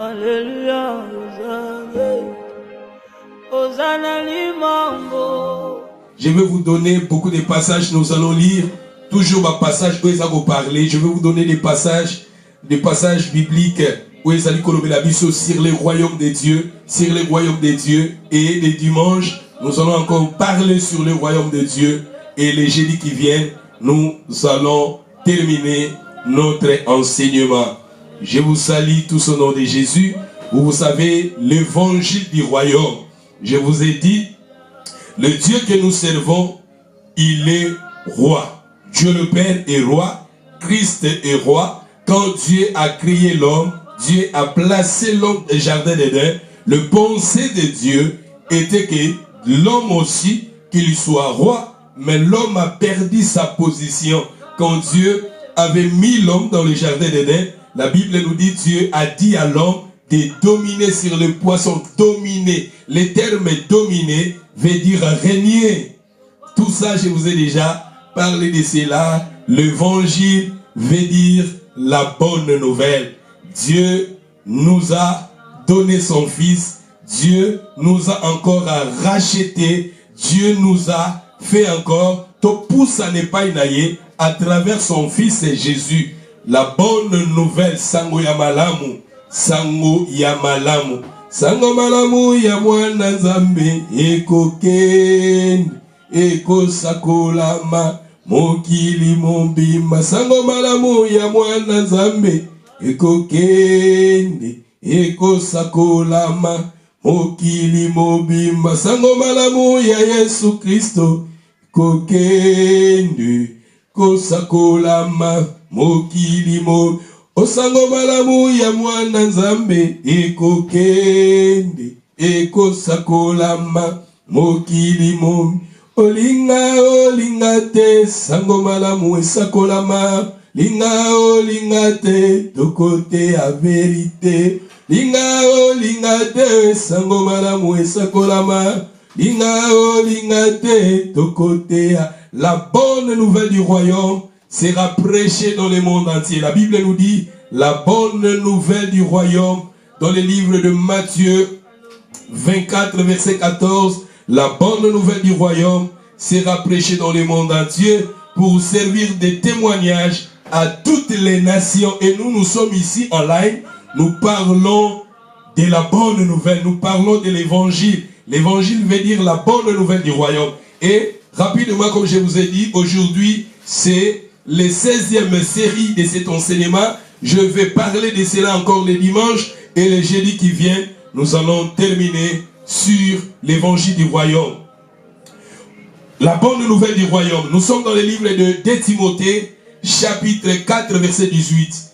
Alléluia, Hosanna limango. Je vais vous donner beaucoup de passages, nous allons lire toujours un passage où ils vont parler. Je vais vous donner des passages bibliques où ils allaient sur les royaumes de Dieu, sur les royaumes de Dieu. Et les dimanches, nous allons encore parler sur le royaume de Dieu. Et les jeudis qui viennent, nous allons terminer notre enseignement. Je vous salue tous au nom de Jésus. Vous savez, l'évangile du royaume. Je vous ai dit, le Dieu que nous servons, il est roi. Dieu le Père est roi, Christ est roi. Quand Dieu a créé l'homme, Dieu a placé l'homme au jardin d'Éden. Le pensée de Dieu était que l'homme aussi, qu'il soit roi, mais l'homme a perdu sa position. Quand Dieu avait mis l'homme dans le jardin d'Éden, la Bible nous dit, Dieu a dit à l'homme de dominer sur les poissons. Dominer. Le terme dominer veut dire régner. Tout ça, je vous ai déjà parlé de cela. L'évangile veut dire la bonne nouvelle. Dieu nous a donné son Fils. Dieu nous a encore racheté. Dieu nous a fait encore. Tout ça n'est pas inaye à travers son Fils Jésus. La bonne nouvelle, Sango Yamalamu. Sango Yamalamu. Sango Malamu Yamwana Zambe. Eko Ken. Eko Sakolama. Mokili Mombima. Sango Malamu Yamwana Zambe. Eko Ken. Eko Sakolama. Mokili Mombima. Sango Malamu Ya Yesu Kristo. Eko Ken. Kosakolama mokili mo osango malamu ya mwana nzambe ekokende ekosakolama mokili mo olinga te sango malamu esakolama linga te tokote ya verite linga te sango malamu esakolama linga te tokote ya. La bonne nouvelle du royaume sera prêchée dans le monde entier. La Bible nous dit la bonne nouvelle du royaume dans le livre de Matthieu 24 verset 14. La bonne nouvelle du royaume sera prêchée dans le monde entier pour servir de témoignage à toutes les nations. Et nous sommes ici en live. Nous parlons de la bonne nouvelle. Nous parlons de l'évangile. L'évangile veut dire la bonne nouvelle du royaume. Et rapidement, comme je vous ai dit, aujourd'hui, c'est la 16e série de cet enseignement. Je vais parler de cela encore les dimanches et les jeudis qui viennent. Nous allons terminer sur l'évangile du royaume. La bonne nouvelle du royaume. Nous sommes dans le livre de 2 Timothée, chapitre 4, verset 18.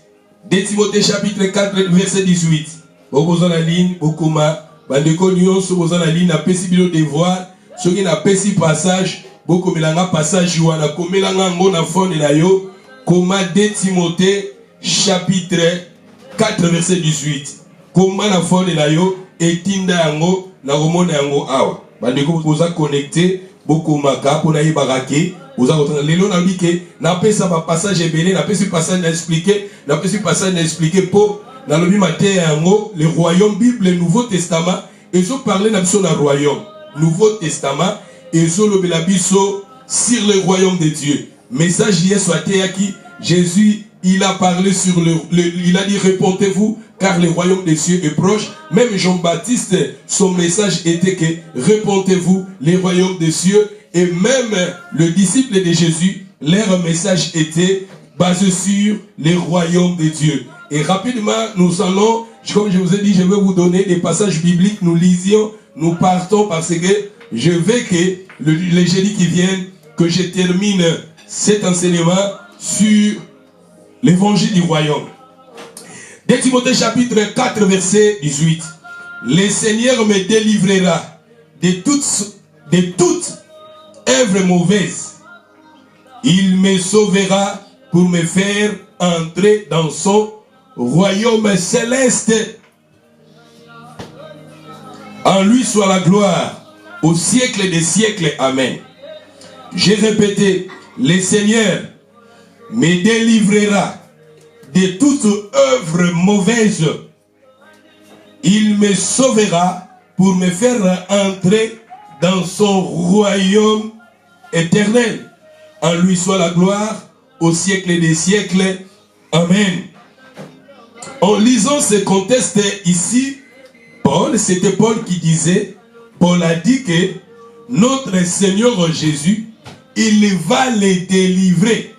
2 Timothée, chapitre 4, verset 18. Bokozana ligne, bokuma, bandeko nyonso bozana ligne, na pesi bilo devoir. Ce qui n'a pas si passage, beaucoup melanga passage wana komelanga ngona fone na yo, koma 2 Timothée chapitre 4 verset 18. Koma na fone na yo etinda yango na komona yango awa. Bandeko boza connecté beaucoup maka pona yibarake, boza kotanga lelo na bike na pesa ba passage ebele, na pesa passage na expliquer pour na lobi matin yango le royaume Bible Nouveau Testament et so parler na biso na royaume. Nouveau Testament et sur le Bélabiso sur le royaume de Dieu. Message hier soit qui Jésus il a parlé sur il a dit répondez-vous car le royaume des cieux est proche. Même Jean-Baptiste son message était que répondez-vous le royaume des cieux et même le disciple de Jésus leur message était basé sur le royaume de Dieu. Et rapidement nous allons, comme je vous ai dit, je vais vous donner des passages bibliques, nous lisions. Nous partons parce que je veux que les jeudis qui viennent, que je termine cet enseignement sur l'évangile du royaume. 2 Timothée chapitre 4 verset 18. Le Seigneur me délivrera de toute œuvre mauvaise. Il me sauvera pour me faire entrer dans son royaume céleste. En lui soit la gloire au siècle des siècles. Amen. J'ai répété, le Seigneur me délivrera de toute œuvre mauvaise. Il me sauvera pour me faire entrer dans son royaume éternel. En lui soit la gloire au siècle des siècles. Amen. En lisant ce contexte ici, c'était Paul qui disait, Paul a dit que notre Seigneur Jésus, il va les délivrer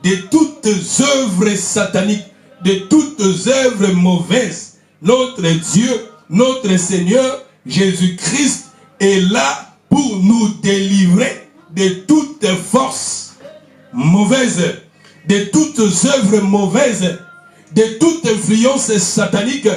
de toutes œuvres sataniques, de toutes œuvres mauvaises. Notre Dieu, notre Seigneur Jésus-Christ est là pour nous délivrer de toutes forces mauvaises, de toutes œuvres mauvaises, de toute influence satanique.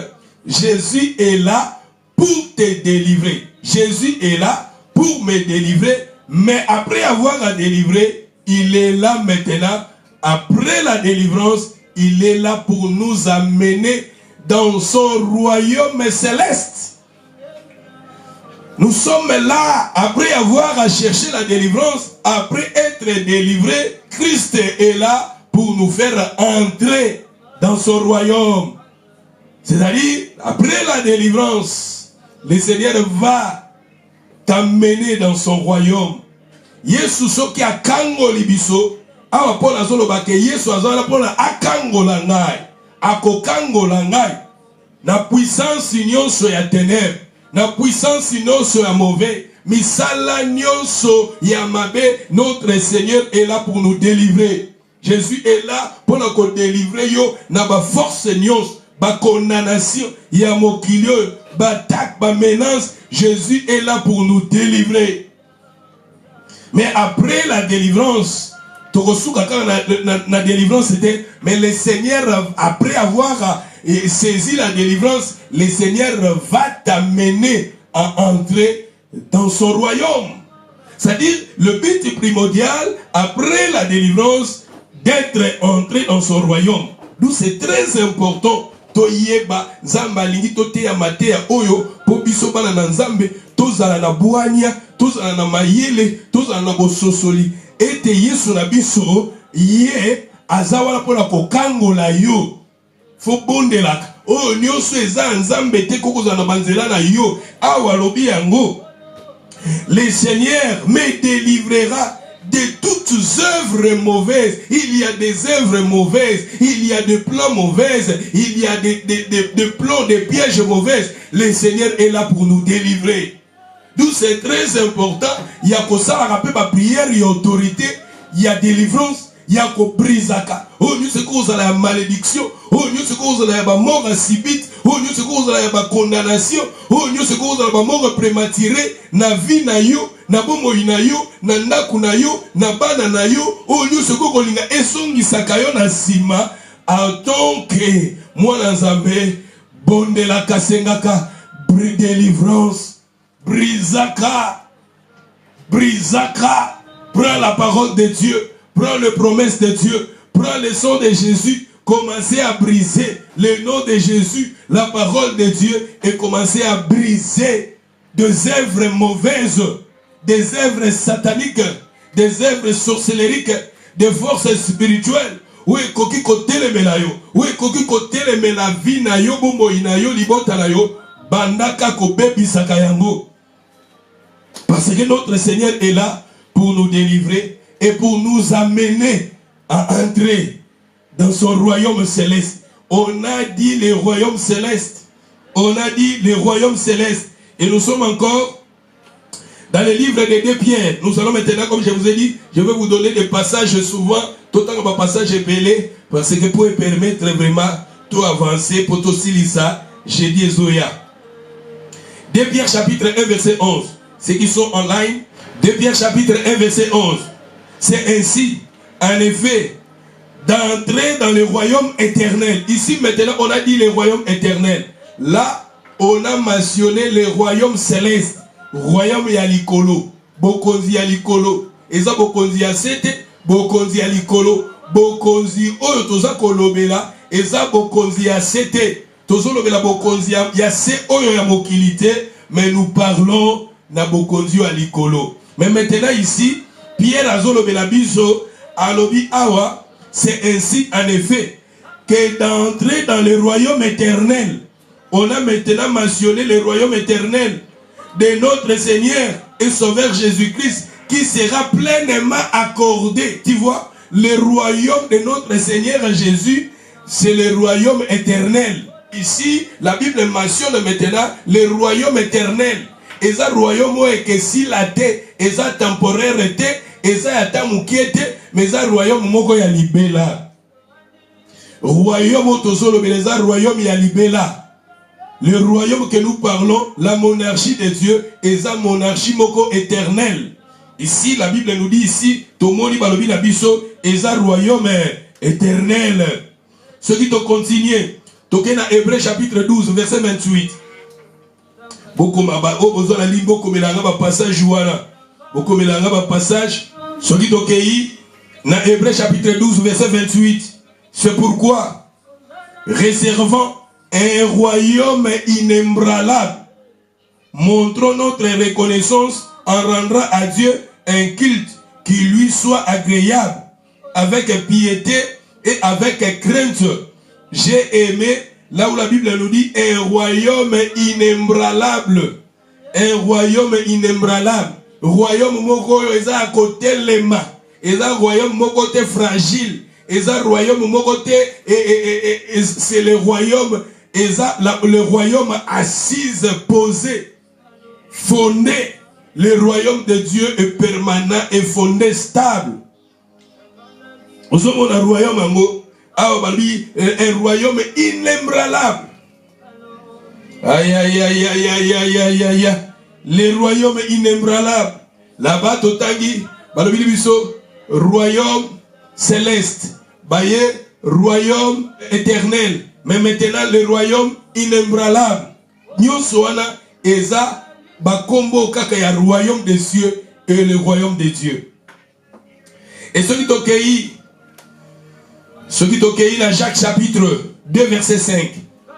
Jésus est là pour te délivrer. Jésus est là pour me délivrer. Mais après avoir délivré, il est là maintenant. Après la délivrance, il est là pour nous amener dans son royaume céleste. Nous sommes là, après avoir cherché la délivrance, après être délivré, Christ est là pour nous faire entrer dans son royaume. C'est-à-dire, après la délivrance, le Seigneur va t'amener dans son royaume. Yesu soki akango libiso, awa Paul azoloba ke Yesu azala pona akango la ngai, akokango la ngai, na puissance nyonso ya ténèbres, na puissance nyonso ya mauvais, misala nyonso ya mabe, notre Seigneur est là pour nous délivrer. Jésus est là pour nous délivrer yo na ba force nyonso, ba condamnation, ya mokilio, ba attaque, ba menace. Jésus est là pour nous délivrer. Mais après la délivrance, la délivrance c'était, mais le Seigneur, après avoir saisi la délivrance, le Seigneur va t'amener à entrer dans son royaume. C'est-à-dire, le but primordial, après la délivrance, d'être entré dans son royaume. D'où c'est très important. Toyeba zamba lingi toteya mateya oyo po biso bana na nzambe tozala na bwanya tozala na mayele tozala na bososoli ete Yesu na biso ye azawana pona kokangola yo fo bondelaka oyo nyonso eza nzambe te kokozala na banzela na yo awa lobi yango le Seigneur me délivrera de toutes œuvres mauvaises. Il y a des œuvres mauvaises, il y a des plans mauvaises, il y a des plans, des pièges mauvaises. Le Seigneur est là pour nous délivrer. D'où c'est très important. Il y a que ça, rappelle ma prière, il y a autorité, il y a délivrance, il y a que brisaka. Oh, nous c'est cause de la malédiction. Oh, nous c'est cause de la mort subite. Oh, nous c'est cause de la condamnation. Oh, nous c'est cause de la mort prématurée. Na vie na yo. Na bomo na yo, na ndaku na yo, na bana na yo, o nyuso ko kolinga esongisaka yo na sima en que mwana nzambe bondela kasengaka délivrance brisaka prends la parole de Dieu, prends les promesses de Dieu, prends le sang de Jésus, commencez à briser le nom de Jésus, la parole de Dieu et commencez à briser des œuvres mauvaises, des œuvres sataniques, des œuvres sorcellériques, des forces spirituelles. Oui, koki kotele melayo. Oui, koki kotele mela vie na yo, bombo inayo, libota na yo, bandaka ko bebi sakayango. Parce que notre Seigneur est là pour nous délivrer et pour nous amener à entrer dans son royaume céleste. On a dit le royaume céleste. On a dit le royaume céleste. Et nous sommes encore dans le livre des 2 Pierre. Nous allons maintenant, comme je vous ai dit, je vais vous donner des passages souvent, tout le temps passage belé, parce que pour permettre vraiment tout avancer, pour tout ça, j'ai dit Zoya. 2 Pierre chapitre 1 verset 11. Ceux qui sont online, 2 Pierre chapitre 1 verset 11. C'est ainsi, en effet, d'entrer dans le royaume éternel. Ici maintenant, on a dit le royaume éternel. Là, on a mentionné le royaume céleste. Royaume ya likolo, bokonzi ya likolo, eza bokonzi ya sete, bokonzi ya likolo, bokonzi oyo toza kolobela, eza bokonzi ya sete, tozo lobela bokonzi ya se oyo ya mokilité, mais nous parlons na bokonzi ya likolo. Mais maintenant ici, Pierre azo lobela biso, alobi awa, c'est ainsi en effet que d'entrer dans le royaume éternel, on a maintenant mentionné le royaume éternel de notre Seigneur et Sauveur Jésus-Christ qui sera pleinement accordé. Tu vois, le royaume de notre Seigneur Jésus, c'est le royaume éternel. Ici, la Bible mentionne maintenant le royaume éternel. Et ça, royaume que si la terre, et ça temporaire, et ça yata moukiete, mais ça royaume moko ya libela. Royaume tozolo, mais ça royaume ya libela. Le royaume que nous parlons, la monarchie de Dieu, et ça monarchie moko éternelle. Ici, la Bible nous dit ici, Tomoni balobi la biso, et ça royaume éternel. Ce qui te continue, toke na Hébreu chapitre 12, verset 28. Beaucoup maba, oh besoin la ligne, beaucoup melanga ba passage jouana, beaucoup melanga ba passage. Ce qui toke na Hébreu chapitre 12, verset 28. C'est pourquoi, réservant un royaume inébranlable, montrons notre reconnaissance en rendant à Dieu un culte qui lui soit agréable, avec piété et avec crainte. J'ai aimé, là où la Bible nous dit, un royaume inébranlable. Un royaume inébranlable. Royaume moko eza à côté les mains. Eza royaume moko te fragile. Eza royaume moko te c'est le royaume le royaume assise, posé, fondé. Le royaume de Dieu est permanent et fondé, stable. Nous sommes un royaume un royaume inébranlable. Aïe, aïe, aïe, aïe, aïe, aïe, aïe, aïe. Le royaume inébranlable. Là-bas, Totangi, royaume céleste. Baye, royaume éternel. Mais maintenant, le royaume inébranlable. Nous sommes Eza, Bakombo, Kakaya, royaume des cieux et le royaume de Dieu. Et ce qui t'occueille dans Jacques chapitre 2, verset 5.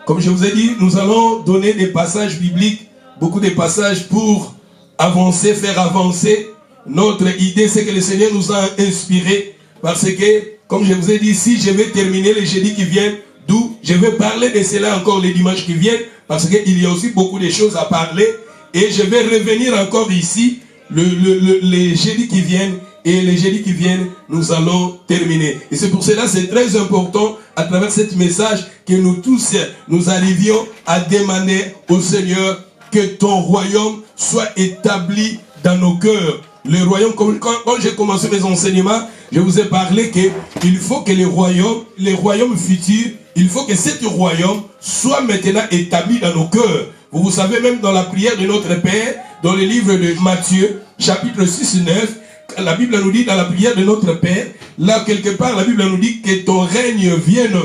Comme je vous ai dit, nous allons donner des passages bibliques, beaucoup de passages pour avancer, faire avancer. Notre idée, c'est que le Seigneur nous a inspirés. Parce que, comme je vous ai dit, si je vais terminer les jeudis qui viennent, d'où je vais parler de cela encore les dimanches qui viennent, parce qu'il y a aussi beaucoup de choses à parler. Et je vais revenir encore ici, les jeudis qui viennent. Et les jeudis qui viennent, nous allons terminer. Et c'est pour cela, c'est très important, à travers ce message, que nous tous, nous arrivions à demander au Seigneur que ton royaume soit établi dans nos cœurs. Le royaume, quand j'ai commencé mes enseignements, je vous ai parlé qu'il faut que les royaumes futurs, il faut que ce royaume soit maintenant établi dans nos cœurs. Vous savez, même dans la prière de notre Père, dans le livre de Matthieu, chapitre 6 et 9, la Bible nous dit dans la prière de notre Père, là quelque part la Bible nous dit que ton règne vienne.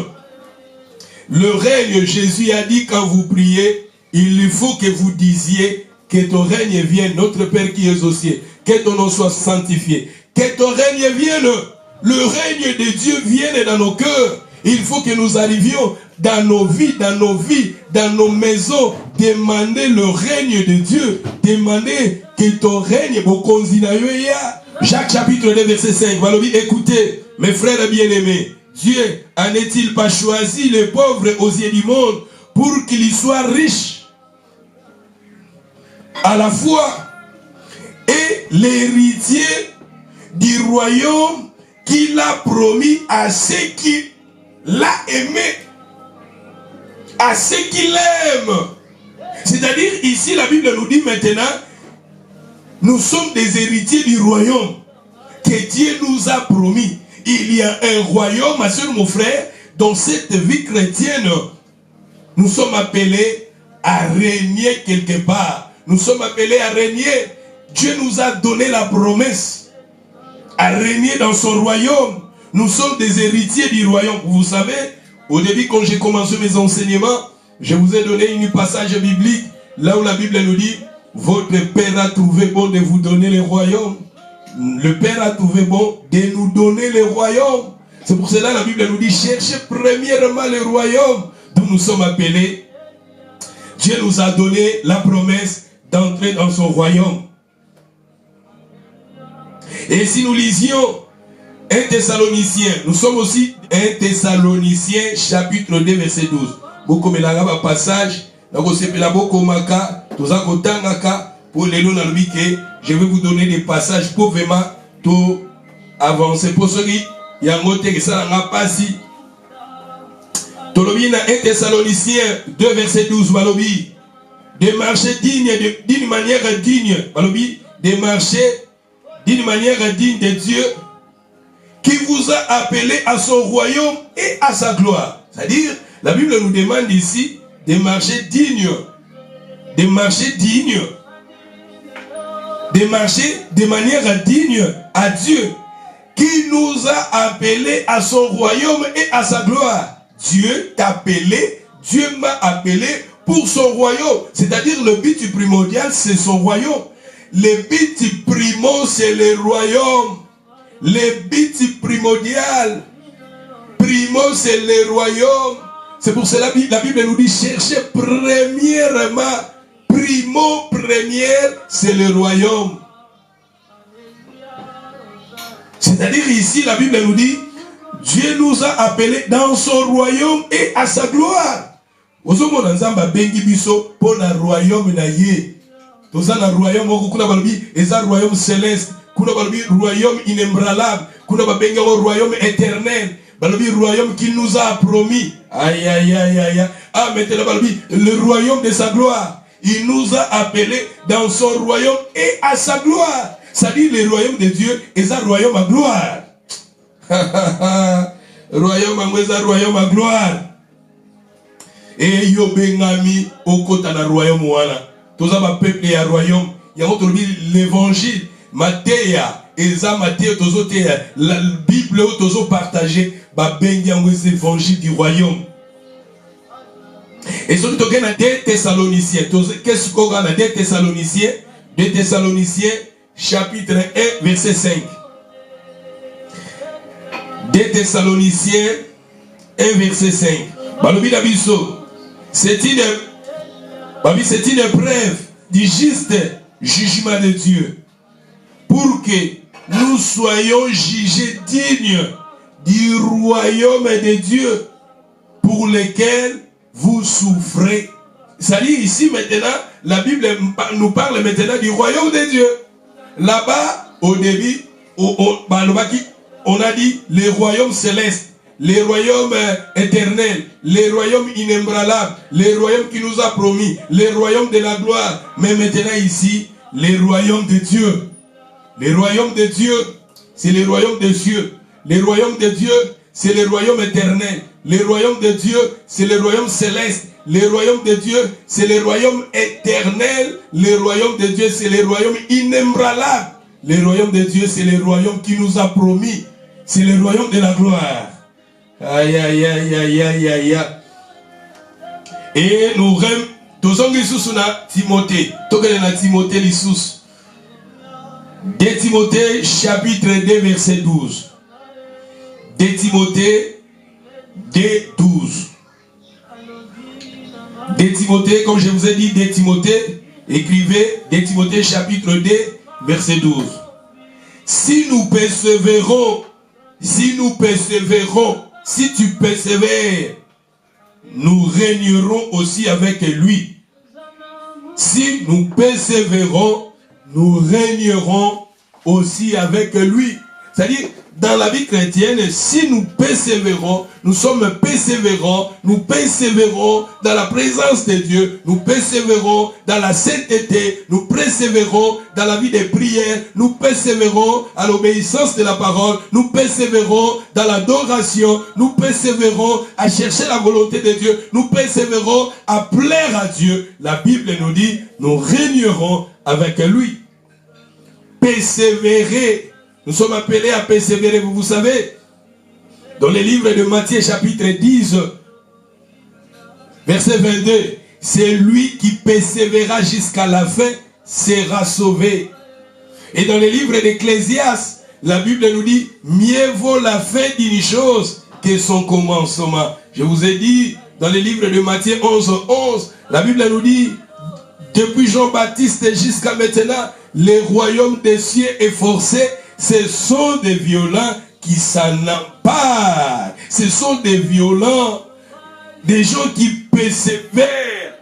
Le règne, Jésus a dit quand vous priez, il faut que vous disiez que ton règne vienne, notre Père qui es aux cieux, que ton nom soit sanctifié, que ton règne vienne, le règne de Dieu vienne dans nos cœurs. Il faut que nous arrivions dans nos vies, dans nos maisons, demander le règne de Dieu, demander que ton règne, Jacques chapitre 2 verset 5, écoutez, mes frères bien-aimés, Dieu en est-il pas choisi les pauvres aux yeux du monde pour qu'ils soient riches à la fois et l'héritier du royaume qu'il a promis à ceux qui l'a aimé, à ceux qui l'aiment. C'est-à-dire ici la Bible nous dit maintenant, nous sommes des héritiers du royaume que Dieu nous a promis. Il y a un royaume, ma soeur, mon frère, dans cette vie chrétienne, nous sommes appelés à régner quelque part. Nous sommes appelés à régner. Dieu nous a donné la promesse à régner dans son royaume. Nous sommes des héritiers du royaume. Vous savez, au début, quand j'ai commencé mes enseignements, je vous ai donné une passage biblique, là où la Bible nous dit, votre Père a trouvé bon de vous donner le royaume. Le Père a trouvé bon de nous donner le royaume. C'est pour cela que la Bible nous dit, cherchez premièrement le royaume d'où nous sommes appelés. Dieu nous a donné la promesse d'entrer dans son royaume. Et si nous lisions 1 Thessaloniciens, nous sommes aussi 1 Thessaloniciens chapitre 2 verset 12. Beaucoup me l'avez passage Pour les lots je vais vous donner des passages pour vraiment tout avancer. Pour ceux qui ont ça n'a pas si. Tolobi na 1 Thessaloniciens 2 verset 12 Malobi. Des marchés dignes d'une manière digne. Malobi, des marchés d'une manière digne de Dieu qui vous a appelé à son royaume et à sa gloire. C'est-à-dire, la Bible nous demande ici des marchés dignes. Des marchés dignes. Des marchés de manière digne à Dieu qui nous a appelés à son royaume et à sa gloire. Dieu t'a appelé, Dieu m'a appelé pour son royaume. C'est-à-dire le but primordial, c'est son royaume. Le but primo, c'est le royaume. Le but primordial, primo, c'est le royaume. C'est pour cela que la Bible nous dit, cherchez premièrement, primo, première, c'est le royaume. C'est-à-dire ici, la Bible nous dit, Dieu nous a appelés dans son royaume et à sa gloire. Vous avez bengi biso pour le royaume na ye. Dans un royaume, kuna balbi, un royaume céleste, kuna balbi royaume inébranlable, kuna balbi royaume éternel, balbi royaume qu'il nous a promis. Aïe aïe aïe aïe. Ah maintenant balbi le royaume de sa gloire. Il nous a appelés dans son royaume et à sa gloire. Ça dit le royaume de Dieu est un royaume à gloire. Royaume à royaume à gloire. Et yobengami okota na royaume wana. Toza ba peuple ya royaume. Yango tolobi l'évangile. Matéa, eza Matthieu tozote la Bible tozo partager ba bengi yango évangile du royaume. Et surtout toke na 2 Thessaloniciens. Qu'est-ce qu'on a na 2 Thessaloniciens? 2 Thessaloniciens chapitre 1 verset 5. 2 Thessaloniciens 1 verset 5. Balobi Dabiso. C'est une preuve du juste jugement de Dieu pour que nous soyons jugés dignes du royaume de Dieu pour lequel vous souffrez. Ça dit ici maintenant, la Bible nous parle maintenant du royaume de Dieu. Là-bas, au début, on a dit les royaumes célestes. Les royaumes éternels, les royaumes inébranlables, les royaumes qui nous a promis, les royaumes de la gloire. Mais maintenant ici, les royaumes de Dieu. Les royaumes de Dieu, c'est les royaumes de Dieu. Les royaumes de Dieu, c'est les royaumes éternels. Les royaumes de Dieu, c'est les royaumes célestes. Les royaumes de Dieu, c'est les royaumes éternels. Les royaumes de Dieu, c'est les royaumes inébranlables. Les royaumes de Dieu, c'est les royaumes qui nous a promis. C'est les royaumes de la gloire. Aïe aïe aïe aïe aïe aïe. Et nous sommes sous Timothée. Timothée l'Issous. 2 Timothée chapitre 2 verset 12. 2 Timothée 2 12. 2 Timothée, comme je vous ai dit, 2 Timothée, écrivez 2 Timothée chapitre 2 verset 12. Si nous persévérons, si tu persévères, nous régnerons aussi avec lui. Si nous persévérons, nous régnerons aussi avec lui. C'est-à-dire, dans la vie chrétienne, si nous persévérons, nous sommes persévérants, nous persévérons dans la présence de Dieu, nous persévérons dans la sainteté, nous persévérons dans la vie des prières, nous persévérons à l'obéissance de la parole, nous persévérons dans l'adoration, nous persévérons à chercher la volonté de Dieu, nous persévérons à plaire à Dieu. La Bible nous dit, nous régnerons avec lui. Persévérer. Nous sommes appelés à persévérer, vous savez. Dans les livres de Matthieu chapitre 10, verset 22, c'est lui qui persévérera jusqu'à la fin sera sauvé. Et dans les livres d'Ecclésiaste, la Bible nous dit, mieux vaut la fin d'une chose que son commencement. Je vous ai dit, dans les livres de Matthieu 11, 11, la Bible nous dit, depuis Jean-Baptiste jusqu'à maintenant, le royaume des cieux est forcé. Ce sont des violents qui s'en emparent. Ce sont des violents, des gens qui persévèrent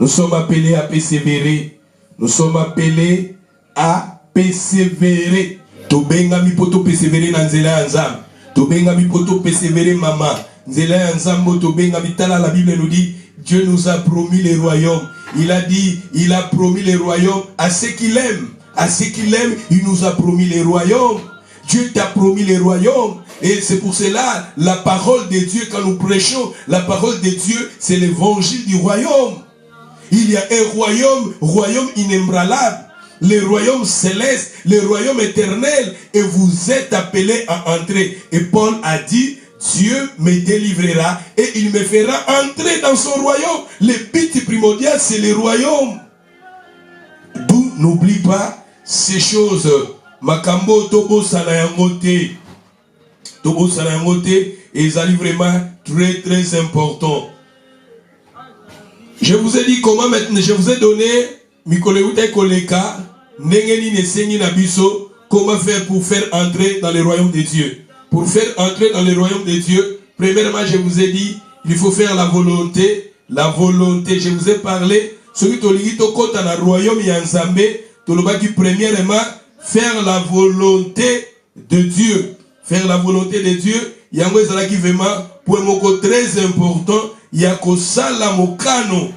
Nous sommes appelés à persévérer. Nous sommes appelés à persévérer. Tobenga mi poto persévérer dans nzela nzam. Tobenga mi poto persévérer maman. Nzela nzam tobenga mi tala, la Bible nous dit Dieu nous a promis les royaumes. Il a dit, il a promis les royaumes à ceux qu'il aime. À ceux qu'il aime, il nous a promis les royaumes. Dieu t'a promis les royaumes. Et c'est pour cela, la parole de Dieu, quand nous prêchons, la parole de Dieu, c'est l'évangile du royaume. Il y a un royaume, royaume inébranlable, le royaume céleste, le royaume éternel, et vous êtes appelés à entrer. Et Paul a dit, Dieu me délivrera et il me fera entrer dans son royaume. Le but primordial, c'est le royaume. D'où, n'oublie pas ces choses. Makambo tobo sanayangote. Tobo sanayangote, et ils arrivent vraiment très très important. Je vous ai dit comment maintenant, je vous ai donné Mikoleuta Koleka, Nengeni Nesengi Nabiso, comment faire pour faire entrer dans le royaume de Dieu. Pour faire entrer dans le royaume de Dieu, premièrement, je vous ai dit, il faut faire la volonté. La volonté, je vous ai parlé, celui qui est dans le royaume Yanzambe, qui premièrement, faire la volonté de Dieu. Faire la volonté de Dieu, il y a un qui vraiment, pour moi, très important, il y a la mokano,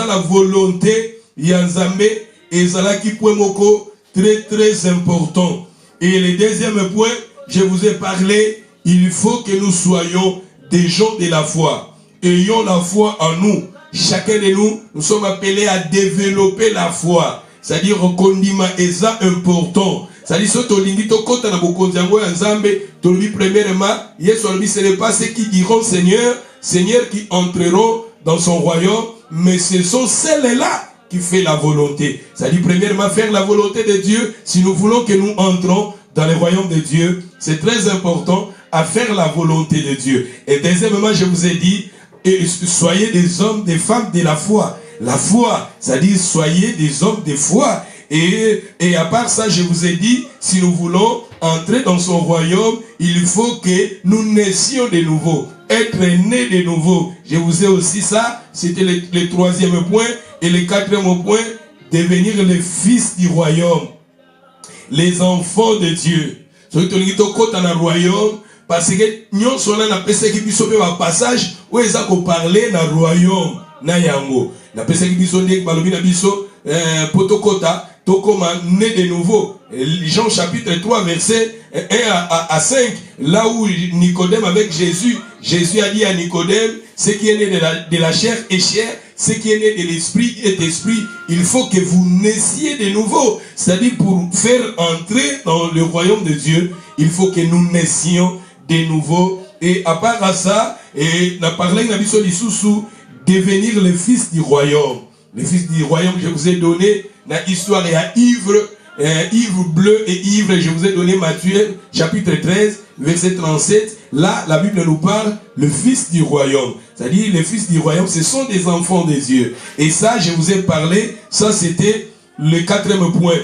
la volonté, Yanzambe, et ça qui pour moi, très très important. Et le deuxième point, je vous ai parlé, il faut que nous soyons des gens de la foi. Ayons la foi en nous. Chacun de nous, nous sommes appelés à développer la foi. C'est-à-dire, condiment est ça important. C'est-à-dire, ce n'est pas ceux qui diront Seigneur, Seigneur qui entreront dans son royaume, mais ce sont celles-là qui font la volonté. C'est-à-dire, premièrement, faire la volonté de Dieu, si nous voulons que nous entrons dans le royaume de Dieu, c'est très important à faire la volonté de Dieu. Et deuxièmement, je vous ai dit, soyez des hommes, des femmes de la foi. La foi, c'est-à-dire soyez des hommes de foi. Et à part ça, je vous ai dit, si nous voulons entrer dans son royaume, il faut que nous naissions de nouveau. Être nés de nouveau. Je vous ai aussi ça, c'était le troisième point. Et le quatrième point, devenir les fils du royaume. Les enfants de Dieu. Ceux qui sont dans le royaume, parce que nous sommes dans le passage où ils ont parlé dans le royaume. Na yango. Na pesa ki biso ndek balobi na biso potokota tokoma né de nouveau. Jean chapitre 3 verset 1 à 5, là où Nicodème avec Jésus a dit à Nicodème, ce qui est né de la chair est chair, ce qui est né de l'esprit est esprit. Il faut que vous naissiez de nouveau. C'est-à-dire pour faire entrer dans le royaume de Dieu, il faut que nous naissions de nouveau. Et à part à ça, et n'a parlé na biso lisusu devenir les fils du royaume. Les fils du royaume, je vous ai donné la histoire, il y a ivre bleu et ivre, je vous ai donné Matthieu chapitre 13 verset 37. Là la Bible nous parle le fils du royaume, c'est-à-dire les fils du royaume, ce sont des enfants de Dieu. Et ça je vous ai parlé, ça c'était le quatrième point.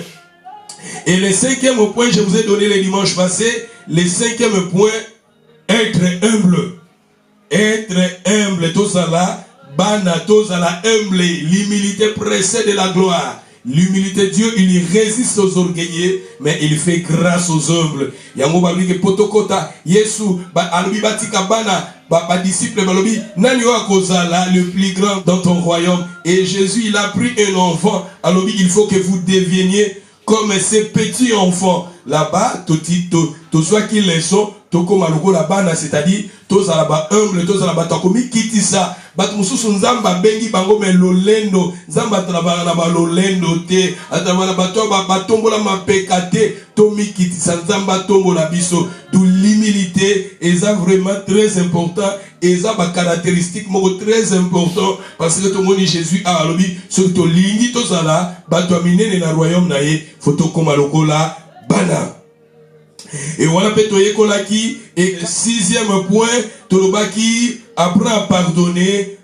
Et le cinquième point, je vous ai donné le dimanche passé. Le cinquième point, être humble. Être humble, tout ça là, bana, tout ça là, humble. L'humilité précède la gloire. L'humilité, Dieu, il résiste aux orgueilleux, mais il fait grâce aux humbles. Yango babi ke potokota, Yesu, alobi batika bana, disciple balobi, nani wa kozala le plus grand dans ton royaume. Et Jésus, il a pris un enfant, alobi, il faut que vous deveniez comme ces petits enfants. Là-bas, tout soit qu'ils les sont, tout comme la bana, c'est-à-dire, tous à la humble, tous à la batakomi, quitte ça. Bat mususu nzamba bengi bango me lolendo, nzamba trabara na ba lolendo te, atamana bato ba batombola mapekate, tomi quitte ça nzamba tombola biso. D'où l'humilité, et ça vraiment très important, et ça ba caractéristique moko très important, parce que tout le monde Jésus a alobi, surtout lingi tous à la, bato aminene na royaume nae, photo comme lokola bana. Et voilà petoye kolaki. Et sixième point, Tolobaki apprend à pardonner,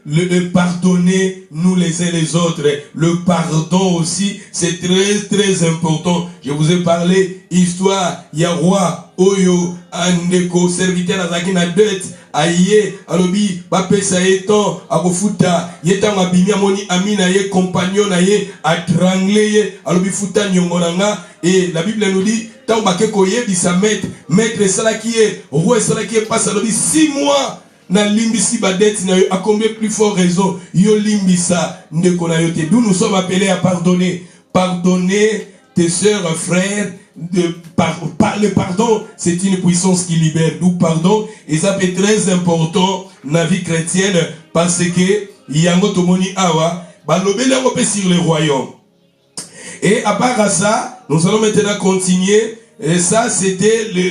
pardonner nous les uns les autres. Le pardon aussi, c'est très important. Je vous ai parlé, histoire, Yarwa, Oyo, Andeko, serviteur Azaki na dette, Aye, Alobi, Bape Saeton, Akofuta, Yetan Abimi, Amoni, Amina, Ye, compagnon, Aye, Atranglé, Alobi Futa, Nyongonanga, et la Bible nous dit, tant que koye bisa maître salakié roi salakié passe alobi 6 mois na limbisi badette na yo a combien plus fort raison yo limbisa ndeko na yo te. D'où nous sommes appelés à pardonner tes sœurs frères. Le pardon c'est une puissance qui libère. D'où pardon et ça fait très important dans la vie chrétienne parce que yango tomoni awa balobeli yango pe sur le royaume. Et à part ça, nous allons maintenant continuer. Et ça, c'était le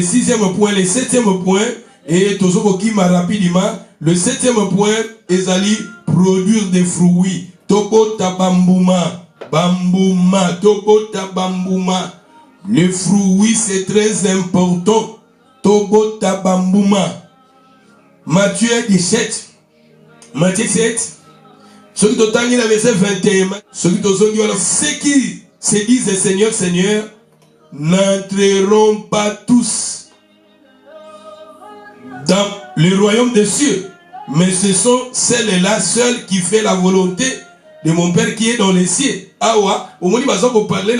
6e point, le 7e point. Et Tozo Kima rapidement. Le 7e point, Ezali, produire des fruits. Tobo tabambouma. Bambouma. Tobo tabambouma. Le fruit, c'est très important. Tobo tabambouma. Matthieu 17. Matthieu 7. Ceux qui t'ont dit le verset 21, ceux qui se disent Seigneur, Seigneur, n'entreront pas tous dans le royaume des cieux, mais ce sont celles-là seules qui font la volonté de mon Père qui est dans les cieux. Awa, au moment où vous parlez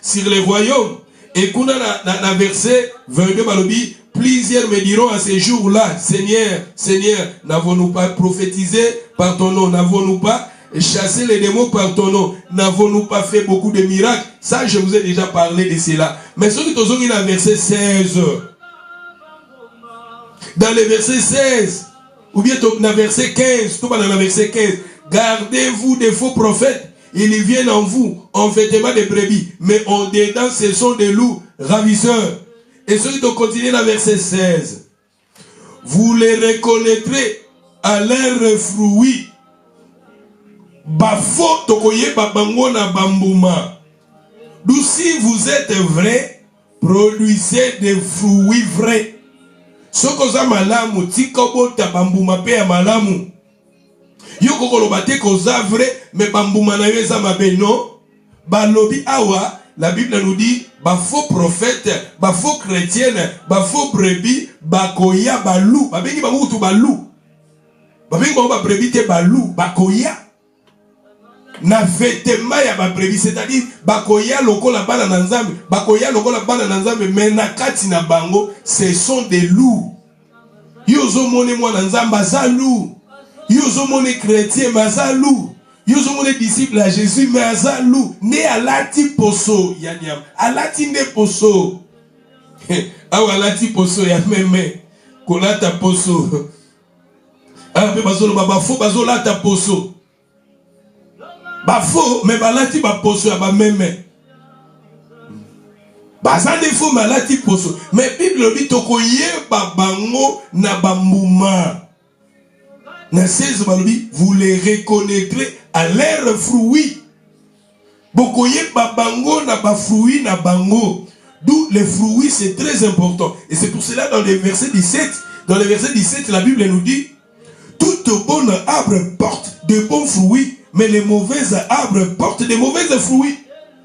sur les royaumes, et qu'on a dans verset 22, balobi, plusieurs me diront à ces jours-là, Seigneur, Seigneur, n'avons-nous pas prophétisé par ton nom? N'avons-nous pas chassé les démons par ton nom? N'avons-nous pas fait beaucoup de miracles? Ça, je vous ai déjà parlé de cela. Mais ce qui est dans le verset 16, dans le verset 16, ou bien dans le verset 15, tout dans le verset 15, gardez-vous des faux prophètes. Ils viennent en vous, en vêtements de brebis, mais en dedans, ce sont des loups ravisseurs. Et ceux qui ont continué dans le verset 16, vous les reconnaîtrez à leurs fruits. Bafo tokoye babango na bambouma. D'où si vous êtes vrai, produisez des fruits vrais. Sokoza malamu tikobo ta bambouma pe ya malamu. Yoko kolobate koza vrai, mais bambouma na yo eza mabe non. Balobi awa. La Bible nous dit, ba faux prophète, ba faux chrétienne, ba faux brebis, ba koya, ba loup. Ba bengi ba moutou ba loup. Ba bengi ba brebis te ba loup, ba koya. Na vêtement ya ba brebis, c'est-à-dire ba koya loko la bana nanzambe, ba koya loko la bana nanzambe, mais na kati na bango, ce sont des loups. Yozo mone mwa nanzamba za loup. Yozo mone chrétien ma za loup. Yo sommes les disciples à Jésus, mais à Zalou, né à Lati Poso, Yanyam, à Lati ne Poso. Ah, à Lati Poso, Yameme, Kolata Poso. Ah, mais Bazolo, Babafo, Bazolata Poso. Bafo, mais Balati Baposo, Yabameme. Bazan défaut, Malati Poso. Mais Bible dit, Tokoye, Babango, Nabambouma. Vous les reconnaîtrez à leurs fruits. Bokoye babango na ba fruits na bango. D'où les fruits c'est très important. Et c'est pour cela dans le verset 17, la Bible nous dit toute bonne arbre porte de bons fruits, mais les mauvais arbres portent de mauvais fruits.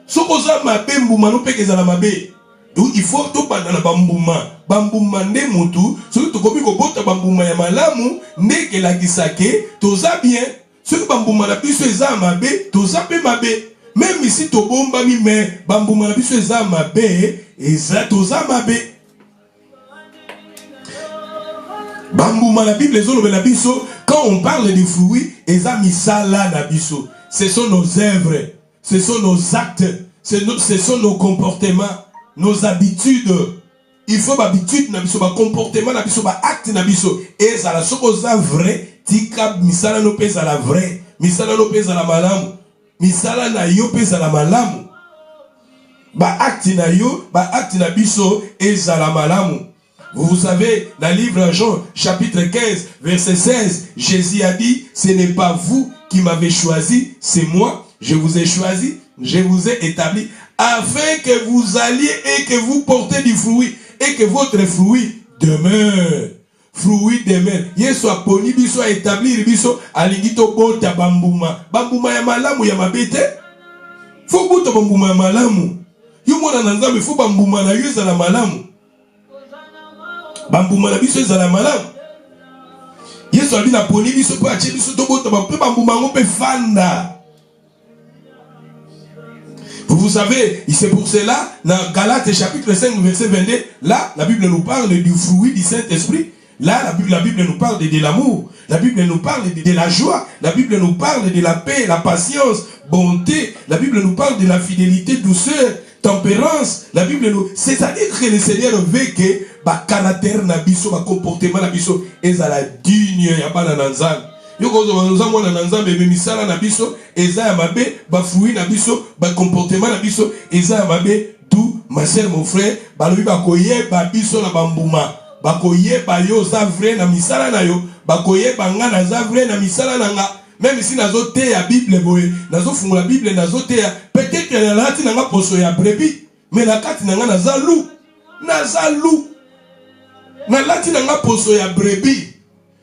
Sokoza mabe mbumano peke za la mabe. Donc il faut tout pendant la bambouma. Bambouma ne mutu. Ceux qui tokobi ko bota bambouma ya malamu ne ke la gisake toza bien. Ceux qui bambouma na biso eza mabe toza pe mabe. Même ici tobomba mi mais bambouma na biso eza mabe eza toza mabe. Bambouma la Bible ezolo be la biso quand on parle de fruits eza misala na biso. Ce sont nos œuvres, ce sont nos actes, ce sont nos comportements. Nos habitudes, il faut habitude na biso, ba comportement na biso, ba acte na biso. Et ça la sokoza vrai, tika misala no pesa la vrai, misala no pesa la malamu, misala na yo pesa la malamu. Ba acte na yo, ba acte na biso, et ça la malamu. Vous savez, dans le livre Jean, chapitre 15, verset 16, Jésus a dit, ce n'est pas vous qui m'avez choisi, c'est moi, je vous ai choisi, je vous ai établi, afin que vous alliez et que vous portez du fruit, et que votre fruit demeure. Fruit demeure. Yesu aponi biso a établir biso alingi to bota bambuma. Bambuma ya malamu ya mabete. Faut bota bambuma ya malamu. Yo mona na Nzambe faut bambuma na yo ezala malamu. Bambuma na biso ezala malamu. Yesu abi na poni biso po ache biso to bota bambuma ngo pe fanda. Vous savez, c'est pour cela, dans Galates chapitre 5, verset 22, là, la Bible nous parle du fruit du Saint-Esprit. Là, la Bible nous parle de l'amour. La Bible nous parle de la joie. La Bible nous parle de la paix, la patience, bonté. La Bible nous parle de la fidélité, douceur, tempérance. La Bible nous... C'est-à-dire que le Seigneur veut que le caractère, le comportement, est la digne. Yoko nous avons un ensemble de misala na biso, eza mabe, ba fruit na biso, ba comportement na biso, eza mabe, tout ma sœur mon frère, ba lui ba koye ba biso na bambuma, ba koye ba yo za vrai na misala na yo, ba koye ba nga na za vrai na misala na nga. Même si nazo te ya Bible boye, nazo fungula Bible nazo te ya, peut-être na lati na nga poso ya brebis, mais la kati na nga na za loup, na lati na nga poso ya brebis.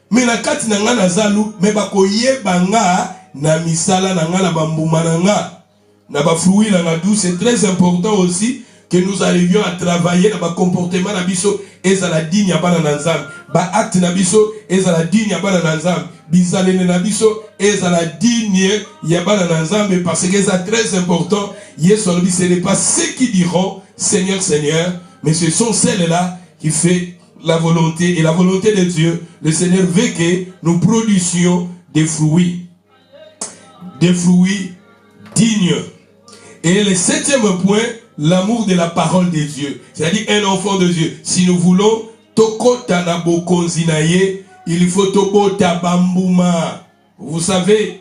Mais na kati na nga na zalu, mais bako yeba nga na misala na nga na bambuma na nga na ba fruit na nga douce. C'est très important aussi que nous arrivions à travailler dans le comportement na biso ezala digne ya bana na Nzambe, ba acte na biso ezala digne ya bana na Nzambe, bizalene na biso ezala digne ya bana na Nzambe, parce que c'est très important. Yesu alobi ce n'est pas ceux qui diront Seigneur Seigneur, mais ce sont celles-là qui fait la volonté et la volonté de Dieu. Le Seigneur veut que nous produisions des fruits dignes. Et le septième point, l'amour de la parole de Dieu, c'est-à-dire un enfant de Dieu. Si nous voulons tokota na bokonzinaye, il faut tokota bambuma. Vous savez,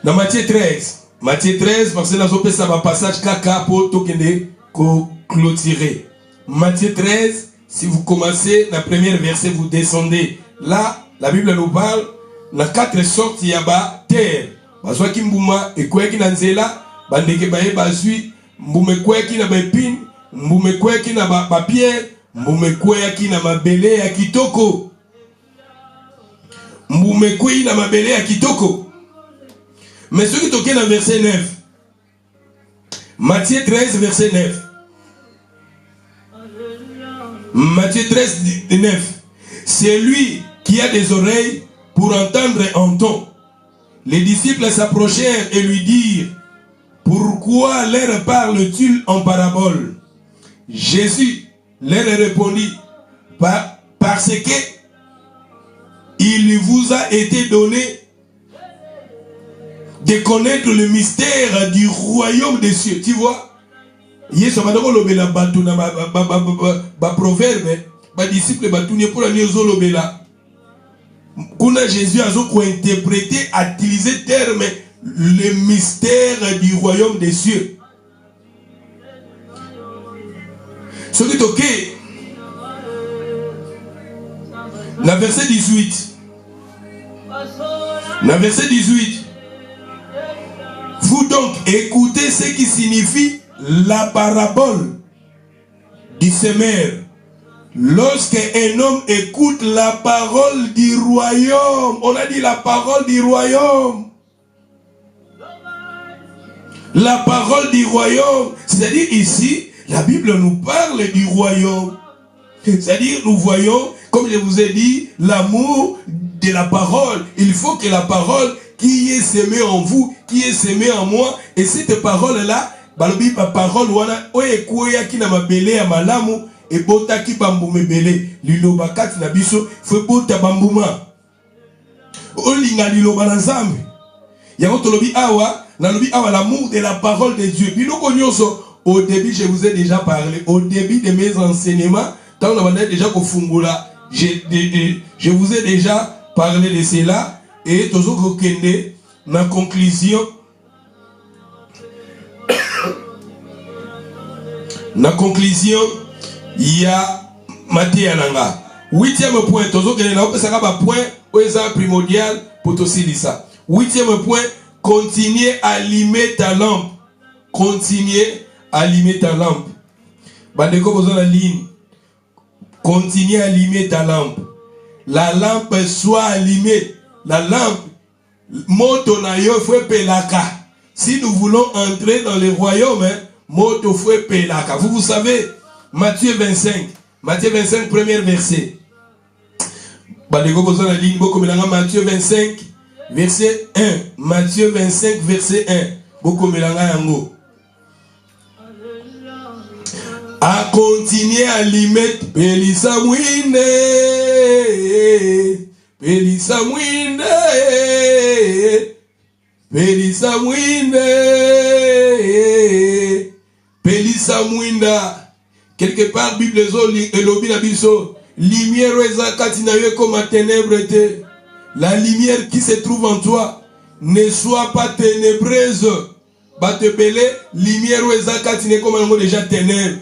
dans Matthieu 13, parce que nous avons ça va passage kaka pour tokende ko clôturer. Matthieu 13. Si vous commencez la première verset, vous descendez. Là, la Bible nous parle de 4 sortes de terre. Bazwa ki mbuma ekweki na nzela, bandeke baye bazwi, mbume kweki na bepine, mbume kweki na papier, mbume kweki na mabele ya kitoko. Mbume kweki na mabele ya kitoko. Mais ce qui toque dans verset 9. Matthieu 13, verset 9. Matthieu 13, 9. C'est lui qui a des oreilles pour entendre entend. Les disciples s'approchèrent et lui dirent: pourquoi leur parle-t-il en parabole? Jésus leur répondit: parce que il vous a été donné de connaître le mystère du royaume des cieux. Tu vois? Yesu madako lobela batu na ba proverbe ba disciple batu ne pour la nyozo lobela. Kuna Jésus a zo ko interpréter, a utiliser terme le mystère du royaume des cieux. Ce qui est ok. La verset 18. La verset 18. Vous donc écoutez ce qui signifie la parabole du semeur. Lorsque un homme écoute la parole du royaume, on a dit la parole du royaume. La parole du royaume, c'est-à-dire ici, la Bible nous parle du royaume. C'est-à-dire nous voyons, comme je vous ai dit, l'amour de la parole. Il faut que la parole qui est semée en vous, qui est semée en moi, et cette parole-là, balobi pa parole wana oye koya ki na mabele ya malamu e bota ki bambume bele liloba kati na biso fo bota bambuma olinga liloba na Nzambe ya tolobi awa na lobi awa l'amour de la parole de Dieu biloko nyonso. Au début je vous ai déjà parlé, au début de mes enseignements tant on a déjà kofungula je vous ai déjà parlé de cela et tozo kokende na conclusion. Na conclusion, il y a Matthieu Ananga. 8e point, tozo kene na opesa ka point oza primordial pour tosilisa. 8e point, continuer à allumer ta lampe. Continuer à allumer ta lampe. Bandeko bozo na ligne. continue à allumer ta lampe. La lampe soit allumée. La lampe, moto na yo fue pelaka. Si nous voulons entrer dans le royaume, moto fue pelaka. Vous savez, Matthieu 25, premier verset. Matthieu 25, verset 1. Matthieu 25, verset 1. A continuer à allumer Pelisa Mwinde, Pelisa Mwinde, Pelisa Mwinde, Pelisa Mwinda. Quelque part, Bible et l'obi na biso, lumière ezakati na yo comme ténèbres te. La lumière qui se trouve en toi ne soit pas ténébreuse. Batebele, lumière ezakati ne comme déjà ténèbres.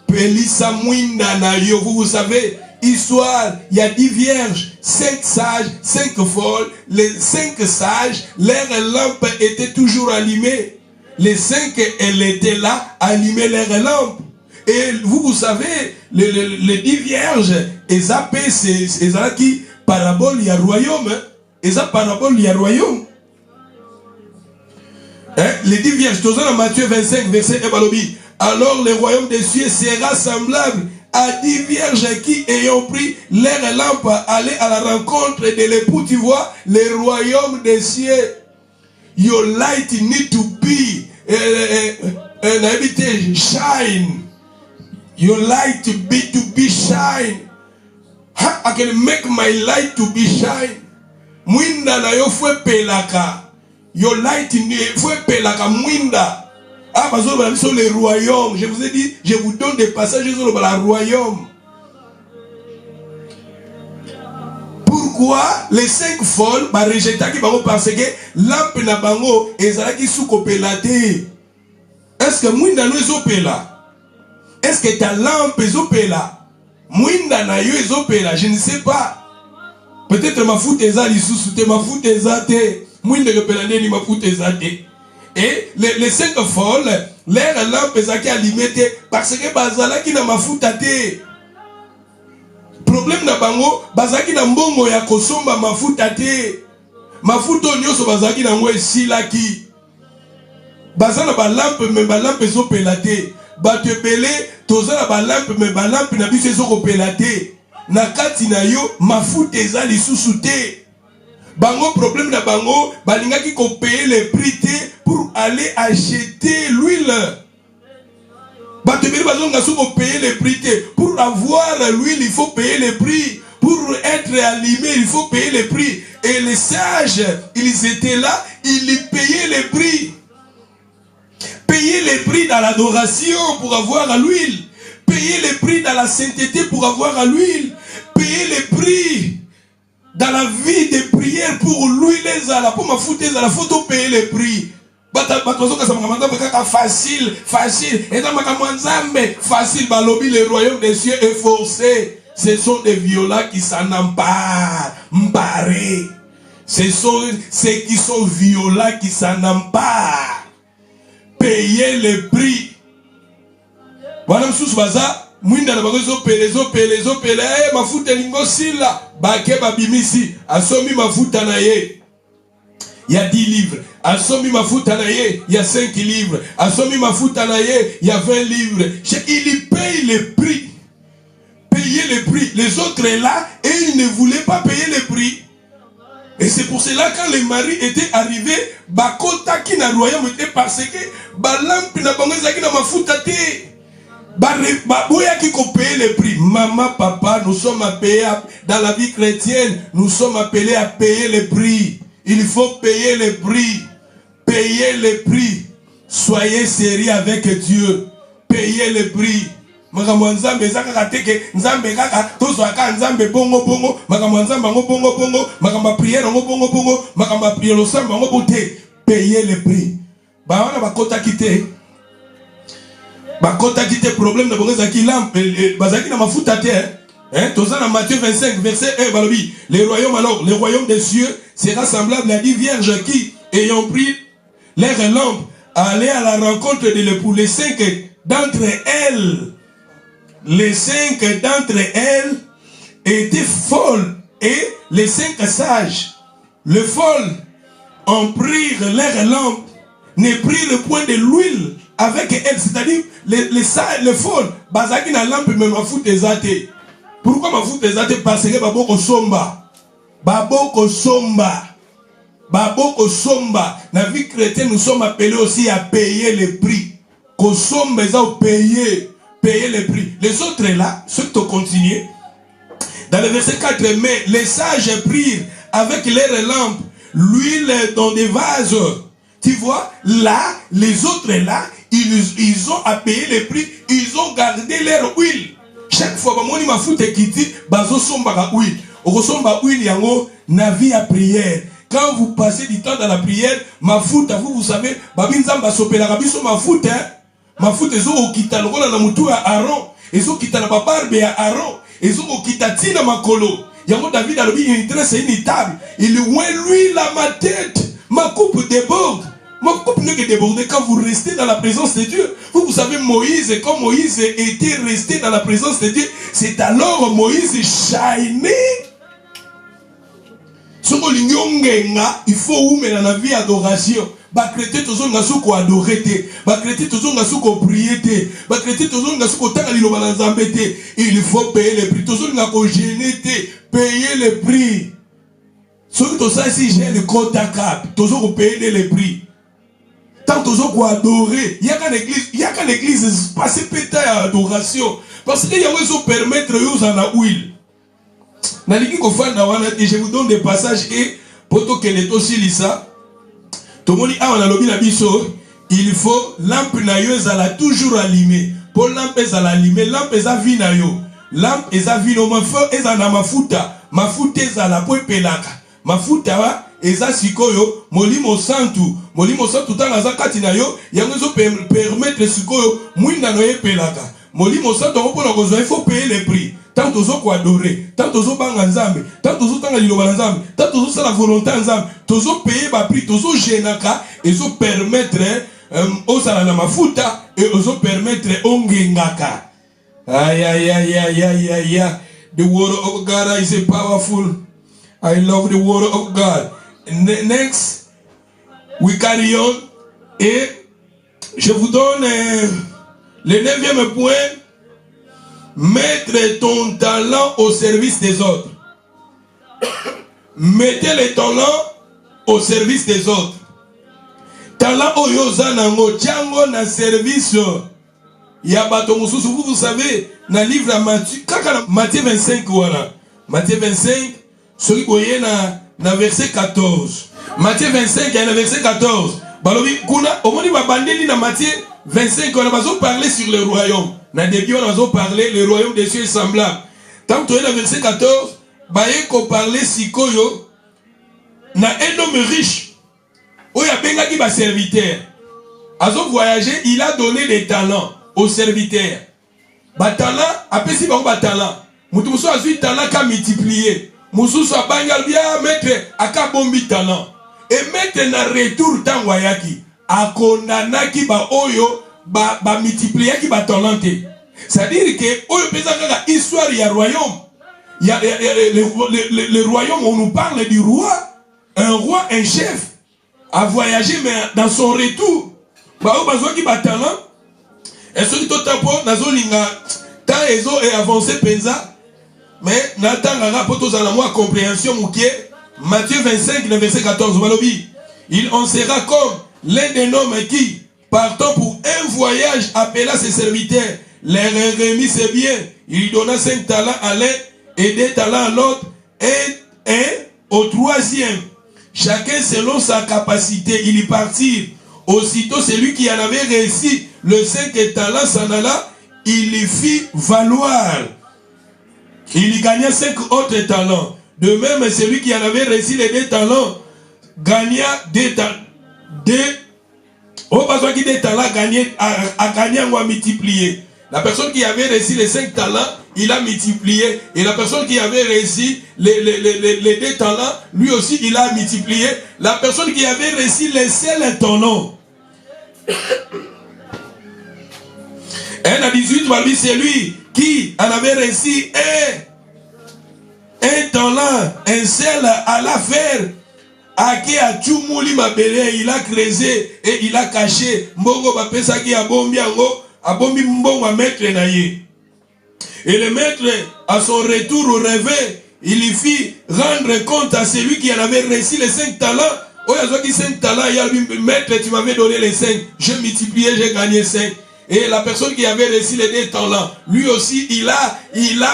Pelisa Mwinda na yo, vous savez, histoire, il y a 10 vierges, 5 sages, 5 folles. Les 5 sages, leurs lampes étaient toujours allumées. Les 5, elles étaient là, allumées leurs lampes. Et vous savez, les 10 vierges, elles appellent ces qui parabole, il y a royaume. Elles appellent parabole, il y a royaume. Les 10 vierges, tout ça dans Matthieu 25, verset 1, balobi. Alors le royaume des cieux sera semblable à 10 vierges qui, ayant pris leur lampe, allaient à la rencontre de l'époux. Tu vois, le royaume des cieux. Your light need to be shine. Your light to be shine. How I can make my light to be shine? Mwinda na yo fue pelaka. Your light fue pelaka mwinda. Ah, parce que sur le royaume, je vous ai dit, je vous donne des passages sur le royaume. Pourquoi les 5 folles bah rejeté qui bango parce que lampe na bango ezalaki suko pelate. Est-ce que mwinda no ezopela? Est-ce que ta lampe ezopela? Mwinda na yo ezopela, je ne sais pas. Peut-être ma foute ezali sous te ma foute ezate. Mwinda ke pelane ni ma foute ezate. Et les 5 folles, leurs lampes ezaki allumées parce que bazalaki na mafuta te. Problème na bango, bazalaki na mbongo ya kosomba mafuta te. Mafuta nyonso bazalaki na ngo esilaki. Bazana ba lampe mais ba lampe ezopela te. Bato ebele tozala ba lampe mais ba lampe na biso ezokopela te. Na kati na yo mafuta eza lisusu te. Bango problème na bango balingaki ko payer le prix pour aller acheter l'huile. Batebeli bazonga soko payer le prix pour avoir l'huile, il faut payer le prix. Pour être allumé, il faut payer le prix. Et les sages, ils étaient là, ils payaient le prix. Payer le prix dans l'adoration pour avoir l'huile. Payer le prix dans la sainteté pour avoir l'huile. Payer le prix dans la vie de prière pour l'huile ezala, pour ma foute ezala, faut tout payer le prix. Facile, facile. Et dans ma facile, balobi, le royaume des cieux est forcé. Ce sont des violents qui s'en emparent. Mbaré. Ce sont ceux qui sont violents qui s'en emparent. Payer le prix. Voilà, monsieur Baza. Mwinda na bagozo pele mafuta lingo sila bake babimisi asomi mafuta na ye il y a 10 livres, asomi mafuta na ye il y a 5 livres, asomi mafuta na ye il y a 20 livres. Il paye le prix. Payer le prix. Les autres là et ils ne voulaient pas payer le prix. Et c'est pour cela quand les maris étaient arrivés, bakota ki na royaume était parce que balampi na bango zaki na mafuta te. Baboya qui paye le prix. Maman, papa, nous sommes appelés dans la vie chrétienne, nous sommes appelés à payer le prix. Il faut payer le prix. Payer le prix. Soyez sérieux avec Dieu. Payez le prix. Makambo nzambe ezaka teke nzambe kaka tozwaka nzambe bongo bongo makambo nzambe ngo bongo bongo makambo prière ngo bongo bongo makambo prière lo samba ngo bote. Payez le prix. Ba wana bakota kite. Bakota kite problème de bongo zaki lampe bazaki na mafuta te. Toza na Matthieu 25 verset 1 balobi. Le royaume alors, le royaume des cieux sera semblable à 10 vierges qui ayant pris leurs lampes allaient à la rencontre de l'époux. Les 5 d'entre elles les 5 d'entre elles étaient folles. Et les 5 sages, les folles, ont pris leurs lampes, ne prirent le point de l'huile avec elles. C'est-à-dire, les folles, bazaki na lampe même ma fout des athées. Pourquoi ma fout des athées? Parce que baboko somba. Baboko somba. Baboko somba. Dans la vie chrétienne, nous sommes appelés aussi à payer les prix. Qu'on somba, ils ont payé les prix. Les autres là, ceux qui ont continué, dans le verset 4, mais les sages prirent avec leurs lampes l'huile dans des vases. Tu vois, là, les autres là, ils ont à payer les prix, ils ont gardé leur huile. Chaque fois, je ma foute qui dit, bazo somba huile. Au somba huile, yango, navi à prière. Quand vous passez du temps dans la prière, ma foute, vous savez, babinzamba sopela rabiso ma foute, hein. Ma foute, ils ont quitté le rôle à la moutou à Aaron. Ils ont quitté la barbe à Aaron. Ils ont quitté Tina Makolo. Yango David a levé une tresse et une table. Il oint lui là ma tête. Ma coupe déborde. Ma coupe n'est que débordée quand vous restez dans la présence de Dieu. Vous savez Moïse, quand Moïse était resté dans la présence de Dieu, c'est alors Moïse shiné. Il faut où mais dans la vie adoration. Ba chrétien toujours n'a pas adorer te. Ba chrétien toujours n'a pas prier te. Ba chrétien toujours n'a pas tanga liloba na nzambe te. Il faut payer les prix. Toujours n'a pas gêner te. Payer les prix. Ce que ça si j'ai le compte à cap, toujours payer les prix. Tant toujours pour adorer, il y a qu'à l'église passer péter à adoration parce qu'il y a besoin de permettre eux en la huile. Je vous donne des passages et pour que les aussi lisa. Tout le monde a un lobby la biso. Il faut lampe naïeuse à la toujours allumée. Pour lampe à l'allumée, lampe à vie naïo. Lampe à vie no ma feu et à ma futa. Ma futa à la poe pelaka. Ma futa eza sikoyo molimo santu tanga za kati na yo yango zo permettre sikoyo mwinda no epelaka molimo santu opona kozwa il faut payer les prix tant tozo ko adorer tant tozo banga nzambe tant tozo tanga liloba na nzambe tant tozo sala volonté nzambe tozo payer ba prix tozo genaka ezo permettre osala na mafuta et ozo permettre ongengaka ay. The word of God is powerful. I love the word of God. Next, we carry on. Et je vous donne le 9e point. Mettre ton talent au service des autres. Mettez le talent au service des autres. Talent oyoza nango tiango na service ya bato mususu. Vous savez, dans le livre de Matthieu 25, voilà. Matthieu 25, celui qui est dans verset 14. Matthieu 25, il y a le verset 14. Balobi, kuna, au moment où bandeli dans Matthieu 25, on a parlé sur le royaume. Dans le début, on a parlé, le royaume des cieux est semblable. Tant que tu es dans le verset 14, baye ko parler sikoyo, na un homme riche, où il y a benga qui va serviteur. Azo voyager, il a donné des talents aux serviteurs. Ba talent, après si ba talent. Mutuso a su talent qu'a multiplié. Mususu a bangal bien mettre à kabombi talent. Et mettre na retour tangwayaki. A kondanaki ba oyo ba multiplier qui ba talenté. C'est-à-dire que oyo pesa kaka histoire ya royaume. Il y a le royaume où on nous parle du roi, un chef a voyagé mais dans son retour. Ba oyo bazwa ki ba talent. Et ce qui tout tempo nazo linga ta ezo et avancé penza. Mais n'attendra pas tous à la moi compréhension mouké. Matthieu 25, le verset 14. Malobi. Il en sera comme l'un des hommes qui, partant pour un voyage, appela ses serviteurs. Les remis ses biens. Il lui donna 5 talents à l'un et 2 talents à l'autre. Et un au troisième. Chacun selon sa capacité. Il y partit. Aussitôt celui qui en avait réussi le 5 talents s'en alla. Il y fit valoir. Il y gagna 5 autres talents. De même, celui qui en avait réussi les 2 talents gagna 2 talents. Au besoin qui 2 talents a gagné ou a multiplié. La personne qui avait réussi les 5 talents, il a multiplié. Et la personne qui avait réussi les 2 talents, lui aussi, il a multiplié. La personne qui avait réussi les seuls talents. 1 à 18, c'est lui qui en avait reçu un talent, un seul à la faire. Ake a tchumuli mabele, il a creusé et il a caché. Mbongo bapesa ki abombi ango, abombi mbongo a maître naye. Et le maître, à son retour au réveil, il lui fit rendre compte à celui qui en avait reçu les 5 talents. Oh, il y a 5 talents, il y a le maître, tu m'avais donné les 5. Je multiplié, j'ai gagné 5. Et la personne qui avait reçu les 2 talents, lui aussi, il a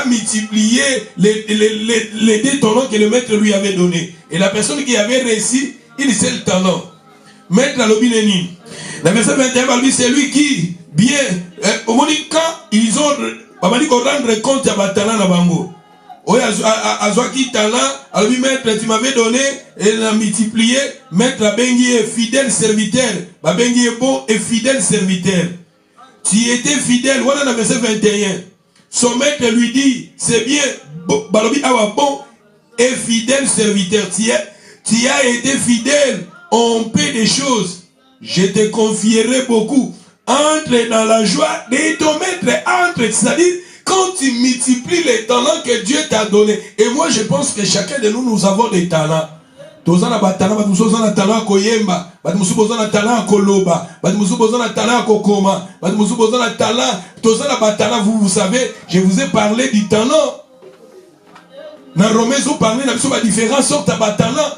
multiplié les 2 talents que le maître lui avait donné. Et la personne qui avait reçu, il sait le talent. Maître à l'obineni. La verset 21, c'est lui qui, bien, au moment quand ils ont, rendre compte à Batala na bango. Oui, à Zoaki talent, à lui maître, tu m'avais donné, et il a multiplié, maître à Bengi est fidèle serviteur. Bengi est bon et fidèle serviteur. Tu étais fidèle, voilà dans le verset 21. Son maître lui dit, c'est bien, Balobi awa bon et fidèle serviteur. Tu as été fidèle en peu de choses. Je te confierai beaucoup. Entre dans la joie de ton maître. Entre, c'est-à-dire, quand tu multiplies les talents que Dieu t'a donnés. Et moi, je pense que chacun de nous, nous avons des talents. Tozana batala, batmusozana talent koyemba, batmusuzana talent koloba, batmusuzana talent kokoma, batmusuzana talent, tozana batala, vous savez, je vous ai parlé du talent. Dans Romains, vous parlez de différentes sortes de talents.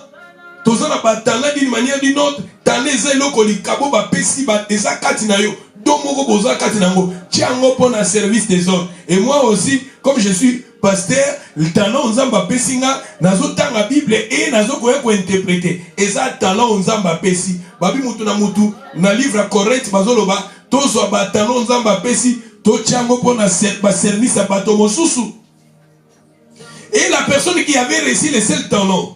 Tozana batala d'une manière ou d'une autre, talent zelo kolikabo ba pesi ba eza katinayo, domoko boza katinango, tiango pour un service des autres. Et moi aussi, comme je suis pasteur, le talent on zamba pesinga nazo tanga Bible et nazo koya ko interpréter. Et ça talent on zamba pesi. Babi mutu na mutu na livre correct bazoloba tozo ba talent on zamba pesi to tiango pour na service à bato mosusu. Et la personne qui avait reçu les seuls talents,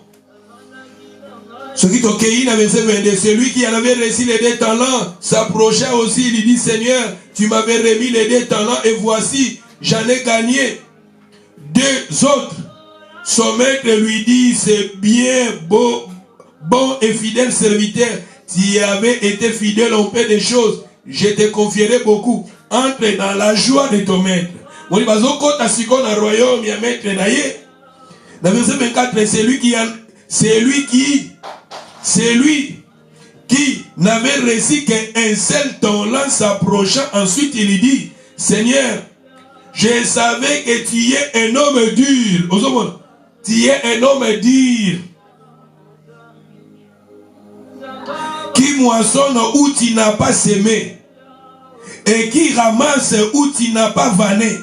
ce qui t'occueille dans verset 22, celui qui en avait reçu les 2 talents s'approcha aussi, il dit Seigneur, tu m'avais remis les 2 talents et voici, j'en ai gagné 2 autres. Son maître lui dit, c'est bien beau, bon et fidèle serviteur, tu avais été fidèle en peu de choses, je te confierai beaucoup. Entre dans la joie de ton maître. Dans le royaume, il y a maître naïe. Dans le verset 24, c'est lui qui n'avait reçu qu'un seul talent s'approchant. Ensuite, il dit, Seigneur, je savais que tu es un homme dur. Tu es un homme dur. Qui moissonne où tu n'as pas semé. Et qui ramasse où tu n'as pas vanné.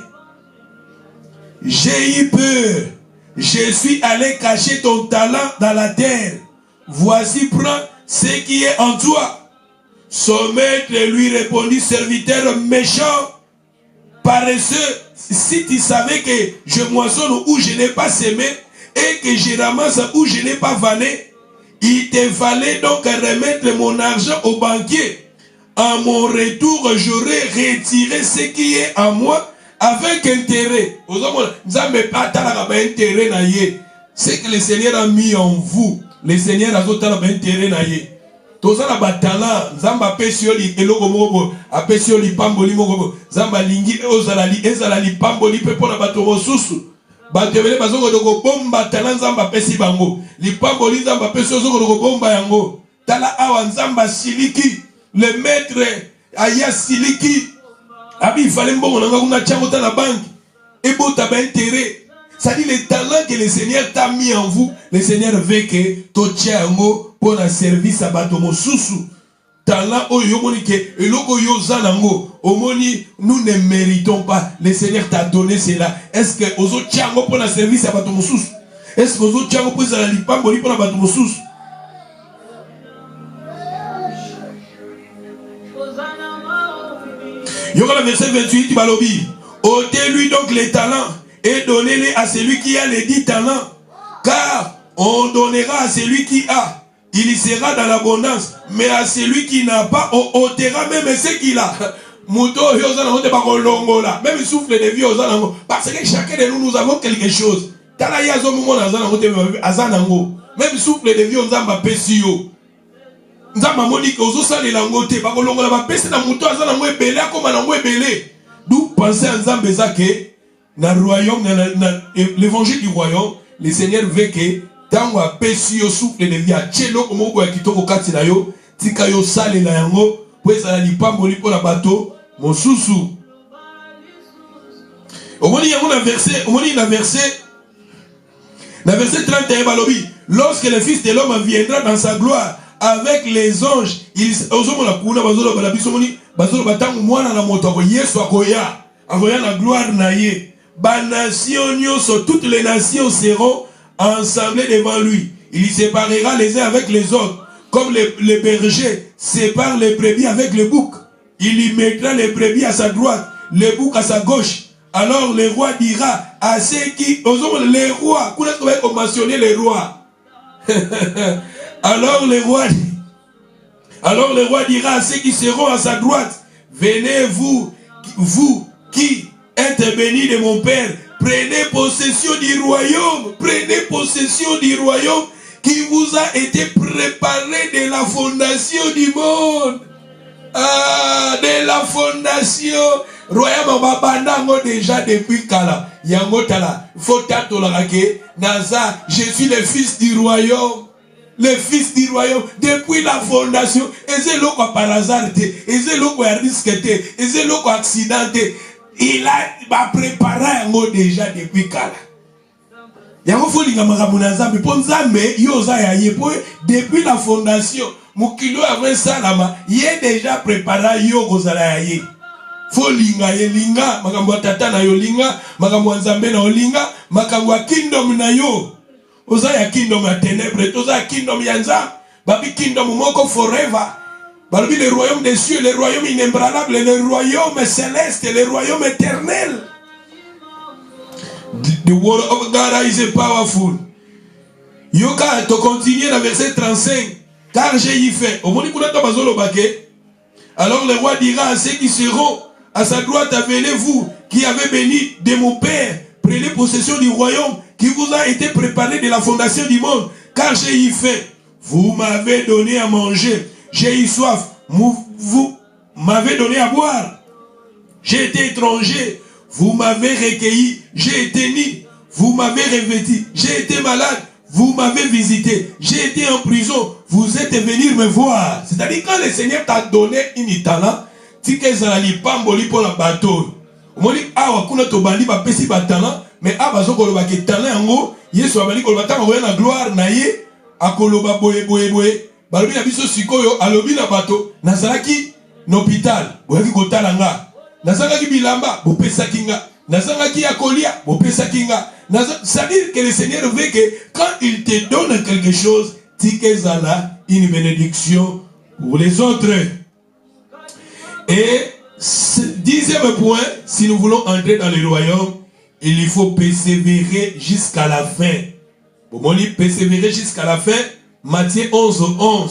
J'ai eu peur. Je suis allé cacher ton talent dans la terre. Voici, prends ce qui est en toi. Son maître lui répondit, serviteur méchant, paresseux, si tu savais que je moissonne où je n'ai pas semé et que je ramasse où je n'ai pas vanné, il te fallait donc remettre mon argent au banquier. À mon retour, j'aurais retiré ce qui est à moi avec intérêt. C'est que le Seigneur a mis en vous. Le Seigneur a mis intérêt. Tozana batala zamba pesioli eloko moko apesioli pamboli moko zamba lingi ezalali pamboli pe pona bato mosusu batebele bazoko doko bomba tala zamba pesi bango lipamboli zamba pesi ozoko doko bomba yango tala awa zamba siliki le maître aya siliki abi fallait mbongo nanga kuna chango ta la banque et bota ba intérêt. Ça dit les talents que le Seigneur t'a mis en vous, le Seigneur veut que tu tiango pour un service à batomo susu. Talent o yomoni ke eloko yozanango omoni nous ne méritons pas. Le Seigneur t'a donné cela. Est-ce que ozo tiango pour un service à batomo susu? Est-ce que ozo tiango pour la lipamboli pour la batomo susu? Yoga verset 28 balobi. Ôtez-lui donc les talents et donnez-les à celui qui a les 10 talents. Car on donnera à celui qui a. Il y sera dans l'abondance. Mais à celui qui n'a pas, on ôtera même ce qu'il a. Même souffle de vie aux anango. Parce que chacun de nous avons quelque chose. Même souffle de vie aux anango. D'où penser à Nzambeza que dans le royaume, l'évangile du royaume, le Seigneur veut que tant qu'on pèse au souffle de vie, tchelo comme on voit qui toko katina yo, tika yo sale la yango, pour ça la lipa moli pour la bateau, mon sousou. Au moins il y a un verset, dans verset 31 balobi, lorsque le Fils de l'homme viendra dans sa gloire avec les anges, ils osons la kuna bazolo balabisomoni, bazolo batangu mwana na moto ko Yesu akoya, akoya na gloire na ye. Ba nation nyoso, toutes les nations seront ensemblées devant lui. Il séparera les uns avec les autres, comme les bergers séparent les brebis avec les boucs. Il y mettra les brebis à sa droite, les boucs à sa gauche. Alors le roi dira à ceux qui... Les rois, qu'on mentionner les rois. Alors le roi dira à ceux qui seront à sa droite, venez vous qui êtes bénis de mon Père, prenez possession du royaume, qui vous a été préparé de la fondation du monde. Ah, de la fondation. Royaume babandango déjà depuis Kala. Yango tala. Faut t'attendre que Naza, je suis le fils du royaume. Le fils du royaume. Depuis la fondation. Et c'est l'eau par hasard. Et c'est l'eau qui a risqué. Et c'est l'eau qui a accidenté. Il a préparé yango déjà depuis Kala. Yango faut linga maramunaza. Mais pour Nzambe, yoza ya yepo. Depuis la fondation. Mukilo avant salama. Il est déjà préparé yo gozala ya ye. Fo linga ye linga makambo tata na yo linga makambo nzambe na yo linga makambo kingdom na yo oza ya kingdom ya ténèbres toza ya kingdom ya nzambe babi kingdom moko forever babi le royaume des cieux le royaume inébranlable le royaume céleste le royaume éternel. The word of God is powerful. Yoka to continuer dans verset 35 car j'ai y fait au moni kuna to bazolo bake. Alors le roi dira à ceux qui seront à sa droite, venez vous qui avez béni de mon Père, prenez possession du royaume qui vous a été préparé de la fondation du monde, car j'ai y fait. Vous m'avez donné à manger, j'ai eu soif, vous m'avez donné à boire. J'ai été étranger, vous m'avez recueilli, j'ai été nu, vous m'avez revêtu, j'ai été malade, vous m'avez visité, j'ai été en prison, vous êtes venus me voir. C'est-à-dire quand le Seigneur t'a donné une talent, tike zalali pamboli pour la bateau. Moni awa kuna to bandi ba pesi batana, mais aba zo koloba ke talent yango, Yesu abali koloba tanga koya na gloire na ye, akoloba boye. Balobi na biso sikoyo alobi na bato, nazalaki n'hôpital, boyaki kotala nga. Nazalaki bilamba, bo pesaki nga. Nazalaki akolia, bo pesaki nga. C'est-à-dire que le Seigneur veut que quand il te donne quelque chose, tike zala une bénédiction pour les autres. Et dixième point, si nous voulons entrer dans le royaume, il faut persévérer jusqu'à la fin. Pour moi, persévérer jusqu'à la fin, Matthieu 11:11.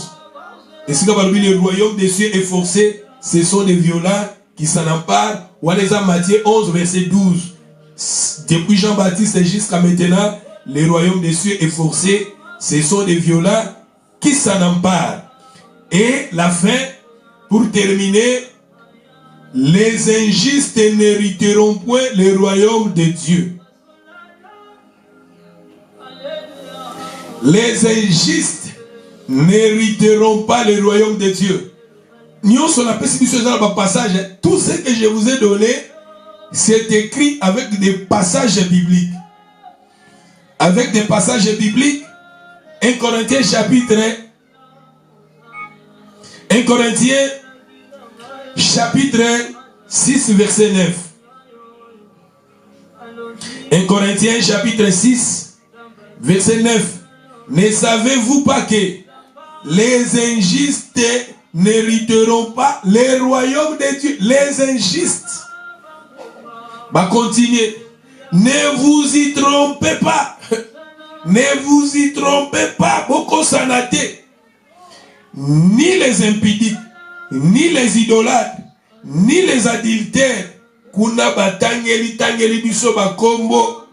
Et si le royaume des cieux est forcé, ce sont des violents qui s'en emparent. Ou allez à Matthieu 11, verset 12. Depuis Jean-Baptiste jusqu'à maintenant, le royaume des cieux est forcé, ce sont des violents qui s'en emparent. Et la fin, pour terminer, les injustes n'hériteront point le royaume de Dieu. Les injustes n'hériteront pas le royaume de Dieu. Nous sommes la passage. Tout ce que je vous ai donné, c'est écrit avec des passages bibliques. Avec des passages bibliques, 1 Corinthiens chapitre 6, verset 9. 1 Corinthiens chapitre 6, verset 9. Ne savez-vous pas que les injustes n'hériteront pas le royaume de Dieu? Les injustes. Bah continuez. Ne vous y trompez pas. Ne vous y trompez pas. Beaucoup s'en a été. Ni les impudiques, ni les idolâtres, ni les adultères. Kuna batangeli biso bakombo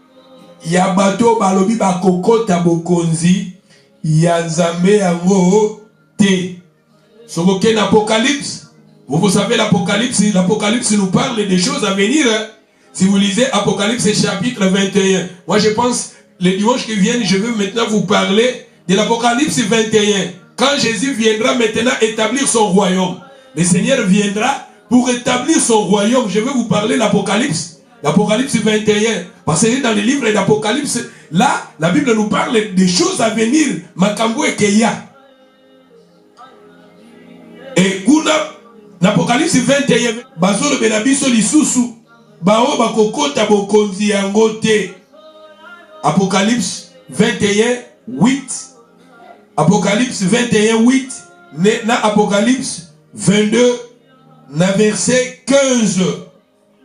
ya bato balobi bakokota bokonzi ya nzambe yango te. Soko ken Apocalypse, vous savez l'Apocalypse nous parle des choses à venir. Si vous lisez Apocalypse chapitre 21, moi je pense, le dimanche qui vient, je veux maintenant vous parler de l'Apocalypse 21. Quand Jésus viendra maintenant établir son royaume, le Seigneur viendra pour établir son royaume. Je vais vous parler de l'Apocalypse. L'Apocalypse 21. Parce que dans le livre d'Apocalypse, là, la Bible nous parle des choses à venir. Makambo et Keya. Et kuna, l'Apocalypse 21, bazolo benabiso lisusu, bao bakokota bokonzi yangote. Apocalypse 21, 8. Apocalypse 21, 8. Na Apocalypse 22, na verset 15.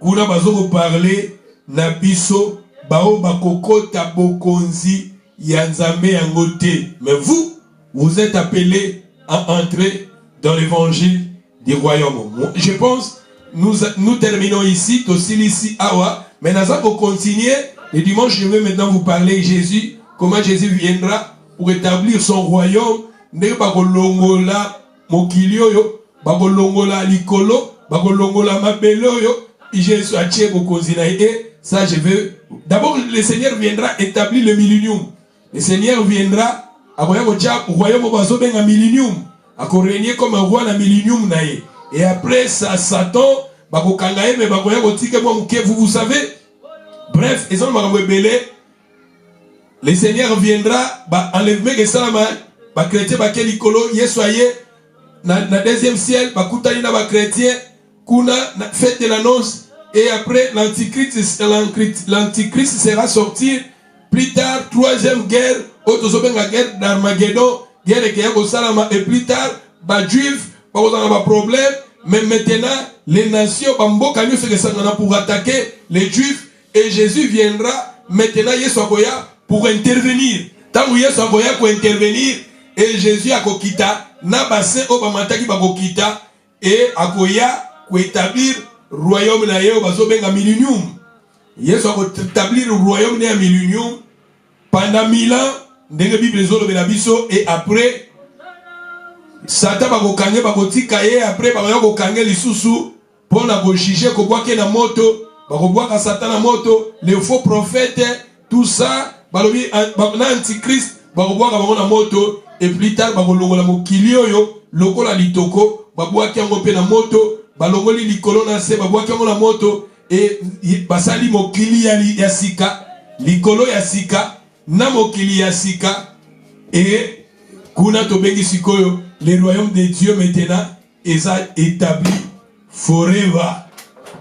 Kuna bazoko parler na biso bao bakokota bokonzi yanzambe yangote. Mais vous êtes appelés à entrer dans l'évangile du royaume. Je pense nous terminons ici, ici awa, mais nous allons continuer. Le dimanche, je vais maintenant vous parler de Jésus, comment Jésus viendra pour établir son royaume. Ne bakolongola mokilio yo, bakolongola likolo, bakolongola mabelo yo. Jésus a tué bokonzi na ye. Ça je veux. D'abord le Seigneur viendra établir le millénium. Le Seigneur viendra akoya ko tia royaume bazo benga millénium. Ako régner comme un roi na millénium na ye. Et après ça Satan bakokanga ye mais bakoya ko tika mo ke vous savez. Bref, ils ont belé. Le Seigneur viendra enlever que ça ba chrétien ba kelikolo yesoye na deuxième ciel ba kutani na ba chrétien kuna na fête de l'annonce et après l'antichrist sera sorti plus tard troisième guerre autosobenga guerre d'Armageddon guerre qui est salama et plus tard ba juif ba kozanga ba problème mais maintenant les nations ba mboka nyo se sangana pour attaquer les juifs et Jésus viendra maintenant Yesu akoya pour intervenir. Tant Yesu akoya pour intervenir et Jésus akokita na bassin o ba mataki ba kokita et akoya pour établir royaume na yeo bazo benga millénium. Yesu akotablir le royaume na millénium pendant 1000 ans ndenge Bible zolo bela biso et après Satan ba kokange ba kotika ye après ba kokange lisusu pona ko juger ko boake na moto. Bakoboaka Satan na moto, les faux prophètes, tout ça, balobi antichrist, bakoboaka bango na moto, et plus tard bakolongola mokilio yo, lokola litoko, baboaki yango pe na moto, balongoli likolo na se, baboaki yango na moto, et basali mokili ya sika, likolo ya sika, na mokili ya sika, et kuna tobengi sikoyo, le royaume de Dieu maintenant est établi forever.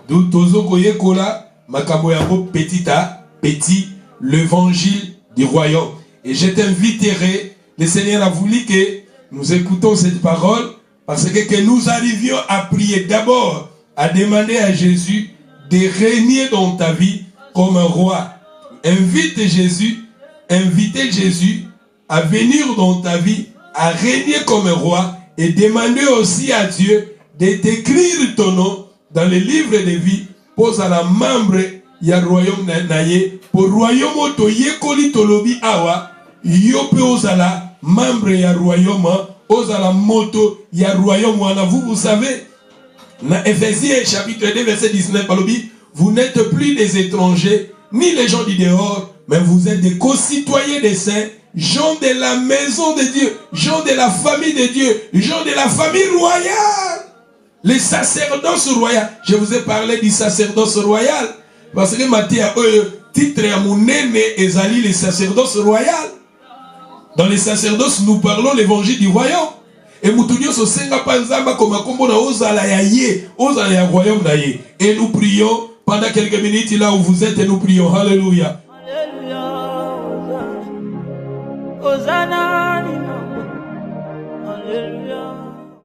D'où tozo koye kola makambo yango petit à petit l'évangile du royaume. Et je t'inviterai, le Seigneur a voulu que nous écoutons cette parole parce que nous arrivions à prier d'abord, à demander à Jésus de régner dans ta vie comme un roi. Invitez Jésus à venir dans ta vie, à régner comme un roi et demander aussi à Dieu de t'écrire ton nom dans le livre de vie, pose à la membre ya royaume naye, pour royaume oto yekoli tolobi awa, yope ozala membre ya royaume, ozala moto ya royaume wana. Vous savez, dans Ephésiens chapitre 2 verset 19, vous n'êtes plus des étrangers, ni les gens du dehors, mais vous êtes des concitoyens des saints, gens de la maison de Dieu, gens de la famille de Dieu, gens de la famille royale. Les sacerdoce royal. Je vous ai parlé du sacerdoce royal. Parce que Matthieu a titre à mon aîné ezali les sacerdoce royal. Dans les sacerdoces, nous parlons l'évangile du royaume. Et Moutounios au Senga Panzamba comme un combo na ozala ya ye, ozala ya royaume na ye. Et nous prions pendant quelques minutes là où vous êtes et nous prions. Alléluia. Alléluia. Hosanna. Alléluia.